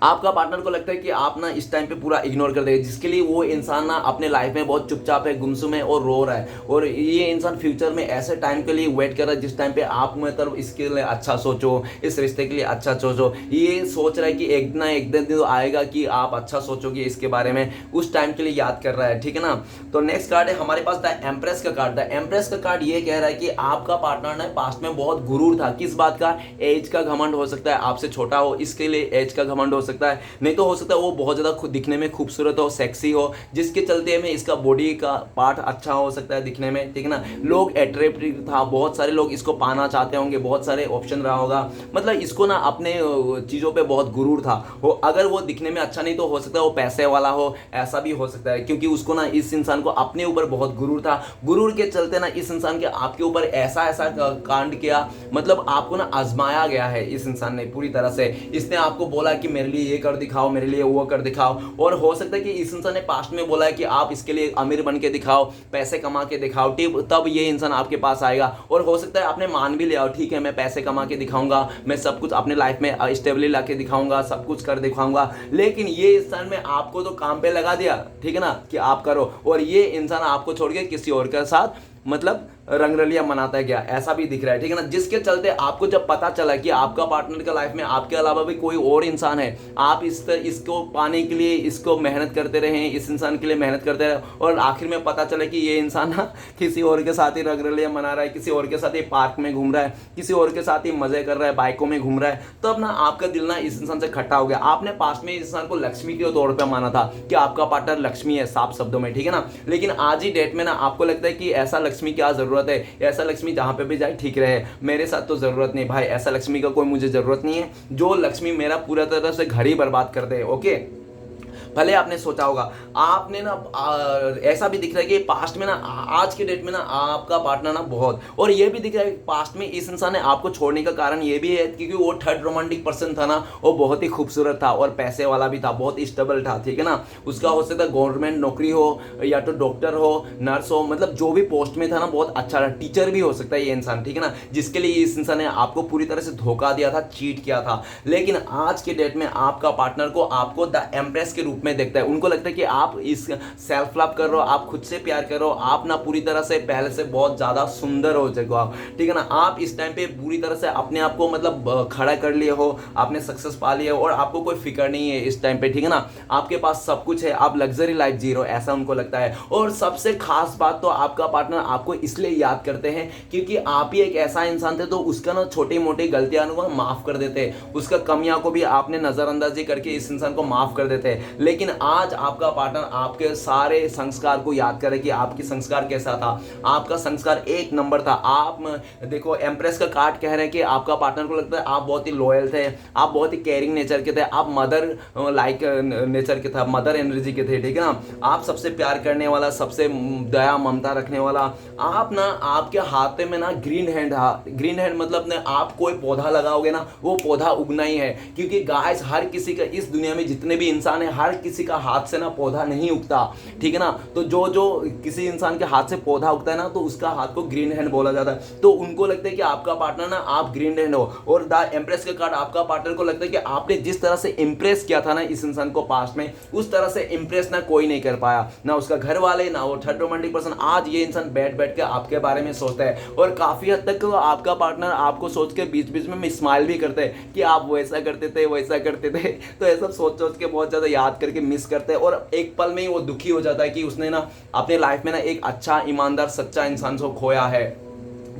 आपका पार्टनर को लगता है कि आप ना इस टाइम पे पूरा इग्नोर कर देंगे, जिसके लिए वो इंसान ना अपने लाइफ में बहुत चुपचाप है, गुमसुम है और रो रहा है। और ये इंसान फ्यूचर में ऐसे टाइम के लिए वेट कर रहा है जिस टाइम पे आप मतलब इसके लिए अच्छा सोचो, इस रिश्ते के लिए अच्छा सोचो। ये सोच रहा है कि एक ना एक दिन तो आएगा कि आप अच्छा सोचोगे इसके बारे में, उस टाइम के लिए याद कर रहा है, ठीक है ना। तो नेक्स्ट कार्ड है हमारे पास द एम्प्रेस का कार्ड। द एम्प्रेस का कार्ड ये कह रहा है कि आपका पार्टनर ना पास्ट में बहुत गुरूर था। किस बात का? एज का घमंड हो सकता है, आपसे छोटा हो इसके लिए एज का घमंड हो सकता है, नहीं तो हो सकता है वो बहुत ज़्यादा खुद दिखने में खूबसूरत हो, सेक्सी हो, जिसके चलते में इसका बॉडी का पार्ट अच्छा हो सकता है दिखने में, ठीक है ना। लोग अट्रैक्टिव था, बहुत सारे लोग इसको पाना चाहते होंगे, बहुत सारे ऑप्शन रहा होगा, मतलब इसको ना अपने चीज़ों पे बहुत गुरूर था। वो अगर वो दिखने में अच्छा नहीं तो हो सकता है वो पैसे वाला हो, ऐसा भी हो सकता है, क्योंकि उसको ना इस इंसान को अपने ऊपर बहुत गुरूर था। गुरूर के चलते ना इस इंसान के आपके ऊपर ऐसा ऐसा कांड किया, मतलब आपको ना आजमाया गया है इस इंसान ने पूरी तरह से। इसने आपको बोला कि मेरे लिए ये कर दिखाओ, मेरे लिए वो कर दिखाओ, और हो सकता है कि इस इंसान ने पास्ट में बोला है कि आप इसके लिए अमीर बन के दिखाओ, पैसे कमा के दिखाओ, तब ये इंसान आपके पास आएगा। और हो सकता है आपने मान भी लिया, ठीक है मैं पैसे कमा के दिखाऊंगा, मैं सब कुछ अपने लाइफ में स्टेबली ला के दिखाऊंगा, सब कुछ कर दिखाऊंगा, लेकिन ये इंसान में आपको तो काम पे लगा दिया, ठीक है ना, कि आप करो, और ये इंसान आपको छोड़ के किसी और के साथ मतलब रंगरलिया मनाता है, क्या ऐसा भी दिख रहा है, ठीक है ना। जिसके चलते आपको जब पता चला कि आपका पार्टनर का लाइफ में आपके अलावा भी कोई और इंसान है, आप इसको पाने के लिए इसको मेहनत करते रहे, इस इंसान के लिए मेहनत करते रहे, और आखिर में पता चला कि ये इंसान ना किसी और के साथ ही रंगरलिया मना रहा है, किसी और के साथ ही पार्क में घूम रहा है, किसी और के साथ ही मजे कर रहा है, बाइकों में घूम रहा है, तब ना आपका दिल ना इस इंसान से खट्टा हो गया। आपने पास्ट में इस इंसान को लक्ष्मी के तौर पर माना था कि आपका पार्टनर लक्ष्मी है, साफ शब्दों में, ठीक है ना। लेकिन आज ही डेट में ना आपको लगता है कि ऐसा लक्ष्मी क्या जरूरत है, ऐसा लक्ष्मी जहां पे भी जाए ठीक रहे, मेरे साथ तो जरूरत नहीं भाई, ऐसा लक्ष्मी का कोई मुझे जरूरत नहीं है, जो लक्ष्मी मेरा पूरा तरह से घर ही बर्बाद कर दे। ओके, भले आपने सोचा होगा, आपने ना ऐसा भी दिख रहा है कि पास्ट में ना, आज के डेट में ना आपका पार्टनर ना बहुत, और ये भी दिख रहा है पास्ट में इस इंसान ने आपको छोड़ने का कारण ये भी है क्योंकि वो थर्ड रोमांटिक पर्सन था ना, वो बहुत ही खूबसूरत था और पैसे वाला भी था, बहुत स्टेबल था, ठीक है ना। उसका हो सकता है गवर्नमेंट नौकरी हो या तो डॉक्टर हो, नर्स हो, मतलब जो भी पोस्ट में था ना बहुत अच्छा था, टीचर भी हो सकता है ये इंसान, ठीक है ना, जिसके लिए इस इंसान ने आपको पूरी तरह से धोखा दिया था, चीट किया था। लेकिन आज के डेट में आपका पार्टनर को आपको द एम्प्रेस के रूप रूप में देखता है। उनको लगता है कि आप इस सेल्फ लव कर रहे हो, आप खुद से प्यार कर रहे हो, आप ना पूरी तरह से पहले से बहुत ज़्यादा सुंदर हो चुके हो आप, ठीक है ना। आप इस टाइम पे पूरी तरह से अपने आप को मतलब खड़ा कर लिए हो, आपने सक्सेस पा लिया हो और आपको कोई फिक्र नहीं है इस टाइम पे, ठीक है ना। आपके पास सब कुछ है, आप लग्जरी लाइफ जी रहे हो, ऐसा उनको लगता है। और सबसे खास बात तो आपका पार्टनर आपको इसलिए याद करते हैं क्योंकि आप ही एक ऐसा इंसान थे तो उसका ना छोटी मोटी गलतियां को माफ कर देते हैं, उसका कमियां को भी आपने नजरअंदाजी करके इस इंसान को माफ कर देते हैं। लेकिन आज आपका पार्टनर आपके सारे संस्कार को याद करे कि आपकी संस्कार कैसा था। आपका संस्कार एक नंबर था। आप देखो एम्प्रेस का कार्ड कह रहे हैं कि आपका पार्टनर को लगता है आप बहुत ही लॉयल थे, आप बहुत ही केयरिंग नेचर के थे, आप मदर लाइक नेचर के थे, मदर एनर्जी के थे, ठीक है ना। आप सबसे प्यार करने वाला, सबसे दया ममता रखने वाला। आप ना आपके हाथ में ना ग्रीन हैंड मतलब ना आप कोई पौधा लगाओगे ना वो पौधा उगना ही है, क्योंकि गाइस हर किसी का इस दुनिया में जितने भी इंसान है हर किसी का हाथ से ना पौधा नहीं उगता, ठीक है ना। तो जो जो किसी इंसान के हाथ से पौधा उगता है ना तो उसका हाथ को ग्रीन हैंड बोला जाता है। तो उनको लगता है कि आपका पार्टनर ना आप ग्रीन हैंड हो। और द एम्प्रेस का कार्ड आपका पार्टनर को लगता है कि आपने जिस तरह से इंप्रेस किया था ना इस इंसान को पास्ट में, उस तरह से इंप्रेस ना कोई नहीं कर पाया, ना उसका घर वाले ना वो थर्ड रोमांटिक पर्सन। आज ये इंसान बैठ के आपके बारे में सोचता है और काफी हद तक आपका पार्टनर आपको सोच के बीच बीच में स्माइल भी करते हैं कि आप वैसा करते थे वैसा करते थे। तो ऐसा सोच के बहुत ज्यादा याद करके मिस करते हैं और एक पल में ही वो दुखी हो जाता है कि उसने ना अपने लाइफ में ना एक अच्छा ईमानदार सच्चा इंसान को खोया है,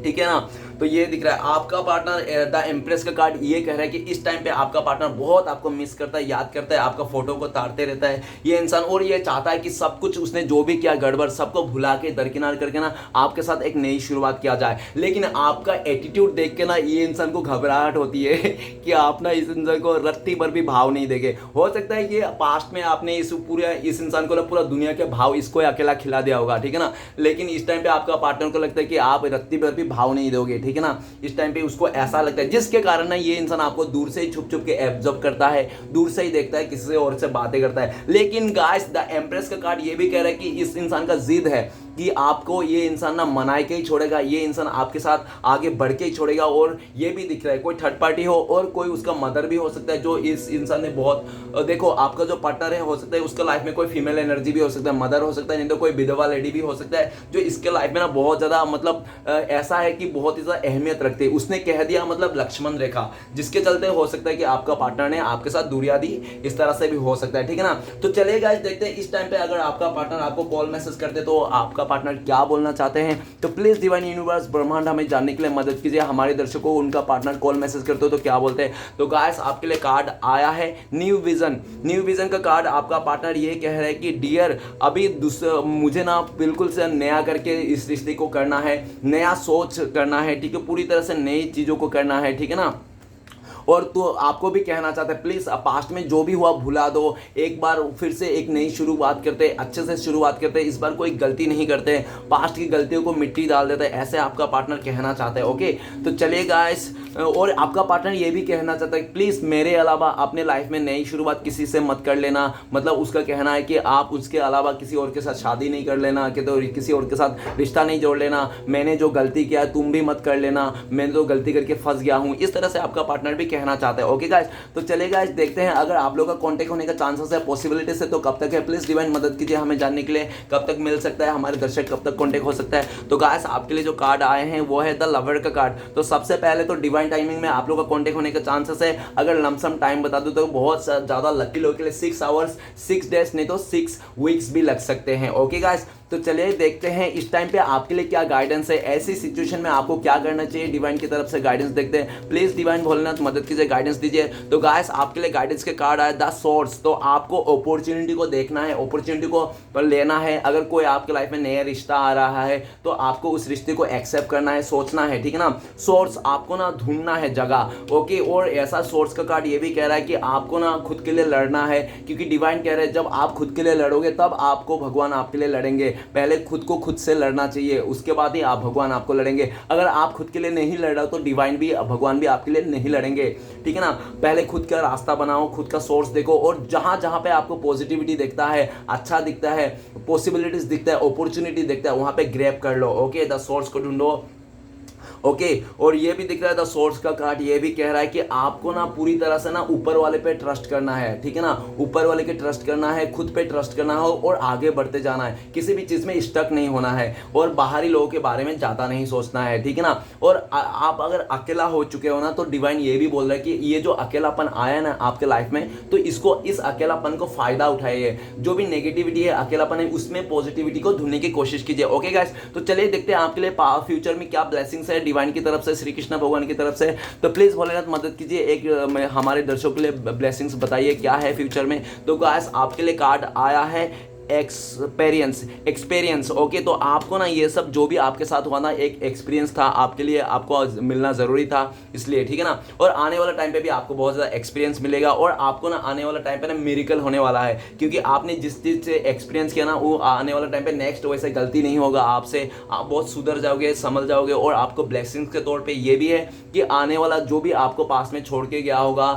ठीक है ना। तो ये दिख रहा है आपका पार्टनर द एम्प्रेस का कार्ड ये कह रहा है कि इस टाइम पे आपका पार्टनर बहुत आपको मिस करता है, याद करता है, आपका फोटो को ताड़ते रहता है ये इंसान। और ये चाहता है कि सब कुछ उसने जो भी किया गड़बड़ सबको भुला के दरकिनार करके ना आपके साथ एक नई शुरुआत किया जाए। लेकिन आपका एटीट्यूड देख के ना ये इंसान को घबराहट होती है कि आप ना इस इंसान को रत्ती भर भी भाव नहीं देंगे। हो सकता है ये पास्ट में आपने इस इंसान को ना पूरा दुनिया के भाव इसको अकेला खिला दिया होगा, ठीक है ना। लेकिन इस टाइम पे आपका पार्टनर को लगता है कि आप रत्ती भर भी भाव नहीं दोगे, ठीक है ना। इस टाइम पे उसको ऐसा लगता है जिसके कारण ना ये इंसान आपको दूर से ही छुप के एब्जॉर्ब करता है, दूर से ही देखता है, किसी से और से बातें करता है। लेकिन गाइस द एम्प्रेस का कार्ड ये भी कह रहा है कि इस इंसान का जिद है कि आपको ये इंसान ना मनाए के ही छोड़ेगा, ये इंसान आपके साथ आगे बढ़ के ही छोड़ेगा। और ये भी दिख रहा है कोई थर्ड पार्टी हो और कोई उसका मदर भी हो सकता है जो इस इंसान ने बहुत देखो आपका जो पार्टनर है हो सकता है उसका लाइफ में कोई फीमेल एनर्जी भी हो सकता है, मदर हो सकता है, नहीं तो कोई विधवा लेडी भी हो सकता है जो इसके लाइफ में ना बहुत ज्यादा मतलब ऐसा है कि बहुत ही ज्यादा अहमियत रखते हैं। उसने कह दिया मतलब लक्ष्मण रेखा, जिसके चलते हो सकता है कि आपका पार्टनर ने आपके साथ दूरियां दी, इस तरह से भी हो सकता है, ठीक है ना। तो चलिए गाइस देखते हैं इस टाइम पे अगर आपका पार्टनर आपको कॉल मैसेज करते तो आपका पार्टनर क्या बोलना चाहते हैं। तो प्लीज डिवाइन यूनिवर्स ब्रह्मांड हमें जानने के लिए मदद कीजिए। हमारे दर्शकों को उनका पार्टनर कॉल मैसेज करते हो तो क्या बोलते हैं। तो गाइस आपके लिए कार्ड आया है न्यू विजन का कार्ड। आपका पार्टनर ये कह रहा है कि डियर अभी मुझे ना बिल्कुल से नया करके इस रिश्ते को करना है, नया सोच करना है, ठीक है, पूरी तरह से नई चीजों को करना है, ठीक है ना। और तो आपको भी कहना चाहते हैं प्लीज पास्ट में जो भी हुआ भुला दो, एक बार फिर से एक नई शुरुआत करते हैं, अच्छे से शुरुआत करते हैं, इस बार कोई गलती नहीं करते, पास्ट की गलतियों को मिट्टी डाल देते हैं, ऐसे आपका पार्टनर कहना चाहता है। ओके तो चलिए गाइस, और आपका पार्टनर ये भी कहना चाहता है प्लीज मेरे अलावा अपने लाइफ में नई शुरुआत किसी से मत कर लेना। मतलब उसका कहना है कि आप उसके अलावा किसी और के साथ शादी नहीं कर लेना, कि तो किसी और के साथ रिश्ता नहीं जोड़ लेना, मैंने जो गलती किया तुम भी मत कर लेना, मैं तो गलती करके फंस गया हूं, इस तरह से आपका पार्टनर भी कहना चाहता है। ओके गाइस तो चलिए गाइस देखते हैं अगर आप लोग का कांटेक्ट होने का चांसेस है, पॉसिबिलिटीज है, तो कब तक है प्लीज डिवाइन मदद कीजिए हमें जानने के लिए कब तक मिल सकता है, हमारे दर्शक कब तक कांटेक्ट हो सकता है। तो गाइस आपके लिए जो कार्ड आए हैं वो है द लवर का कार्ड। तो सबसे पहले तो डिवाइन टाइमिंग में आप लोग का कांटेक्ट होने का चांसेस है, अगर लमसम टाइम बता दूं तो बहुत ज्यादा लकी लोगों के लिए 6 आवर्स 6 डेज नहीं तो 6 वीक्स भी लग सकते हैं। ओके गाइस तो चलिए देखते हैं इस टाइम पे आपके लिए क्या गाइडेंस है, ऐसी सिचुएशन में आपको क्या करना चाहिए, डिवाइन की तरफ से गाइडेंस देखते हैं। प्लीज डिवाइन भोलेनाथ मदद कीजिए, गाइडेंस दीजिए। तो गाइस आपके लिए गाइडेंस के कार्ड आए द सोर्स। तो आपको अपॉर्चुनिटी को देखना है, अपॉर्चुनिटी को लेना है। अगर कोई आपके लाइफ में नया रिश्ता आ रहा है तो आपको उस रिश्ते को एक्सेप्ट करना है, सोचना है, ठीक है ना। सोर्स आपको ना ढूंढना है जगह। ओके और ऐसा सोर्स का कार्ड ये भी कह रहा है कि आपको ना खुद के लिए लड़ना है, क्योंकि डिवाइन कह रहे हैं जब आप खुद के लिए लड़ोगे तब आपको भगवान आपके लिए लड़ेंगे। पहले खुद को खुद से लड़ना चाहिए, उसके बाद ही आप भगवान आपको लड़ेंगे। अगर आप खुद के लिए नहीं लड़ रहे हो तो डिवाइन भी भगवान भी आपके लिए नहीं लड़ेंगे, ठीक है ना। पहले खुद का रास्ता बनाओ, खुद का सोर्स देखो और जहां जहां पे आपको पॉजिटिविटी दिखता है, अच्छा दिखता है, पॉसिबिलिटीज दिखता है, अपॉर्चुनिटी दिखता है, वहां पे ग्रैब कर लो। ओके द सोर्स को ढूंढो ओके। और ये भी दिख रहा है द सोर्स का कार्ड, ये भी कह रहा है कि आपको ना पूरी तरह से ना ऊपर वाले पे ट्रस्ट करना है, ठीक है ना, ऊपर वाले के ट्रस्ट करना है, खुद पे ट्रस्ट करना है और आगे बढ़ते जाना है, किसी भी चीज में स्टक नहीं होना है और बाहरी लोगों के बारे में ज्यादा नहीं सोचना है, ठीक है ना। और आप अगर अकेला हो चुके हो ना तो डिवाइन ये भी बोल रहा है कि ये जो अकेलापन आया ना आपके लाइफ में, तो इसको, इस अकेलापन को फायदा उठाइए, जो भी नेगेटिविटी है, अकेलापन है, उसमें पॉजिटिविटी को ढूंढने की कोशिश कीजिए। ओके गाइस, तो चलिए देखते हैं आपके लिए फ्यूचर में क्या ब्लेसिंग्स है डिवाइन की तरफ से, श्री कृष्ण भगवान की तरफ से। तो प्लीज भोलेनाथ मदद कीजिए, एक हमारे दर्शकों के लिए ब्लेसिंग्स बताइए क्या है फ्यूचर में। तो गाइस आपके लिए कार्ड आया है एक्सपीरियंस। ओके, तो आपको ना ये सब जो भी आपके साथ हुआ ना एक एक्सपीरियंस था आपके लिए, आपको मिलना ज़रूरी था इसलिए, ठीक है ना। और आने वाला टाइम पे भी आपको बहुत ज़्यादा एक्सपीरियंस मिलेगा और आपको ना आने वाला टाइम पे ना मिरेकल होने वाला है, क्योंकि आपने जिस चीज़ से एक्सपीरियंस किया ना वो आने वाला टाइम पे नेक्स्ट वैसे गलती नहीं होगा आपसे, आप बहुत सुधर जाओगे, समझ जाओगे। और आपको ब्लेसिंग्स के तौर पर ये भी है कि आने वाला जो भी आपको पास में छोड़ के गया होगा,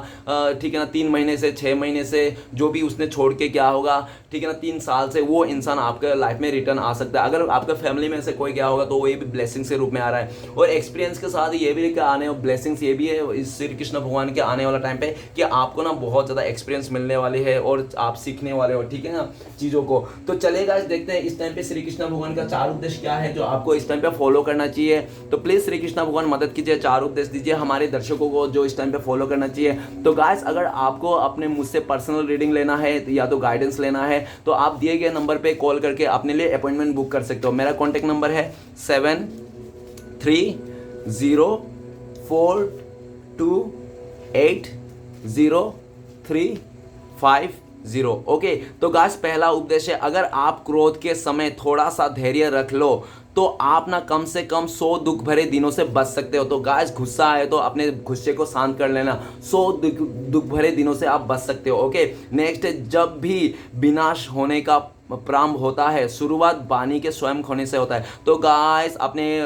ठीक है ना, 3 महीने से 6 महीने से जो भी उसने छोड़ के गया होगा, ठीक है ना, 3 साल से, वो इंसान आपके लाइफ में रिटर्न आ सकता है। अगर आपका फैमिली में से कोई गया होगा तो वो ये भी ब्लेसिंग्स के रूप में आ रहा है। और एक्सपीरियंस के साथ ये भी आने ब्लेसिंग्स ये भी है इस श्री कृष्ण भगवान के आने वाला टाइम पे कि आपको ना बहुत ज़्यादा एक्सपीरियंस मिलने वाली है और आप सीखने वाले हो, ठीक है ना, चीज़ों को। तो चलेगा, देखते हैं इस टाइम पे श्री कृष्ण भगवान का 4 उद्देश्य क्या है जो आपको इस टाइम पे फॉलो करना चाहिए। तो प्लीज़ श्री कृष्ण भगवान मदद कीजिए, 4 उद्देश्य दीजिए हमारे दर्शकों को जो इस टाइम पे फॉलो करना चाहिए। तो गाइस अगर आपको अपने मुझसे पर्सनल रीडिंग लेना है या तो गाइडेंस लेना है तो आप दिए गए नंबर पे कॉल करके अपने लिए अपॉइंटमेंट बुक कर सकते हो। मेरा कॉन्टैक्ट नंबर है 7304280350। ओके, तो गाइस पहला उद्देश्य, अगर आप क्रोध के समय थोड़ा सा धैर्य रख लो तो आप ना कम से कम 100 दुख भरे दिनों से बच सकते हो। तो गाइस गुस्सा आए तो अपने गुस्से को शांत कर लेना, 100 दुख भरे दिनों से आप बच सकते हो। ओके, नेक्स्ट है, जब भी विनाश होने का प्रारंभ होता है शुरुआत वाणी के स्वयं खोने से होता है। तो गाइस अपने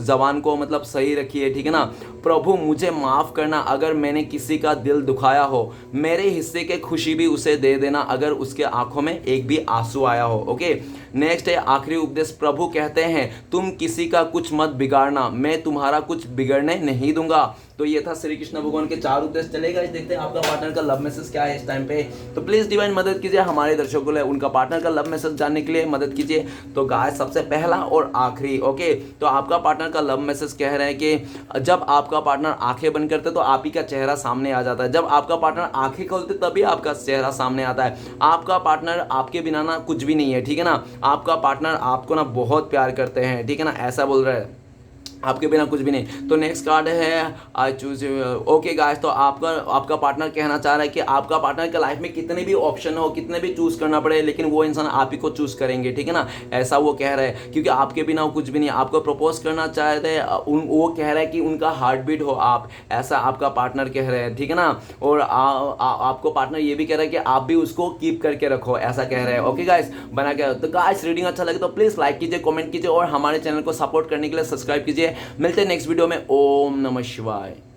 जबान को मतलब सही रखिए, ठीक है ना। प्रभु मुझे माफ़ करना अगर मैंने किसी का दिल दुखाया हो, मेरे हिस्से के खुशी भी उसे दे देना अगर उसके आंखों में एक भी आंसू आया हो। ओके, नेक्स्ट है आखिरी उपदेश, प्रभु कहते हैं तुम किसी का कुछ मत बिगाड़ना, मैं तुम्हारा कुछ बिगड़ने नहीं दूंगा। तो ये था श्री कृष्ण भगवान के 4 उद्देश्य। चलेगा, इस देखते हैं आपका पार्टनर का लव मैसेज क्या है इस टाइम पे। तो प्लीज डिवाइन मदद कीजिए हमारे दर्शकों को उनका पार्टनर का लव मैसेज जानने के लिए मदद कीजिए। तो गाइस सबसे पहला और आखिरी, ओके, तो आपका पार्टनर का लव मैसेज कह रहे हैं कि जब आपका पार्टनर आंखें बंद करते तो आप ही का चेहरा सामने आ जाता है, जब आपका पार्टनर आंखें खोलते तभी आपका चेहरा सामने आता है। आपका पार्टनर आपके बिना ना कुछ भी नहीं है, ठीक है ना। आपका पार्टनर आपको ना बहुत प्यार करते हैं, ठीक है ना, ऐसा बोल रहा है, आपके बिना कुछ भी नहीं। तो नेक्स्ट कार्ड है आई चूज। ओके गाइस, तो आपका पार्टनर कहना चाह रहा है कि आपका पार्टनर के लाइफ में कितने भी ऑप्शन हो, कितने भी चूज करना पड़े, लेकिन वो इंसान आप ही को चूज करेंगे, ठीक है ना, ऐसा वो कह रहे हैं, क्योंकि आपके बिना वो कुछ भी नहीं। आपको प्रपोज करना चाहते हैं, वो कह रहा है कि उनका हार्ट बीट हो आप, ऐसा आपका पार्टनर कह रहे हैं, ठीक है ना। और आपको पार्टनर ये भी कह रहा है कि आप भी उसको कीप करके रखो, ऐसा कह रहे हैं। ओके गाइस, बना के। तो गाइस रीडिंग अच्छा लगे तो प्लीज लाइक कीजिए, कमेंट कीजिए और हमारे चैनल को सपोर्ट करने के लिए सब्सक्राइब कीजिए। मिलते हैं नेक्स्ट वीडियो में। ओम नमः शिवाय।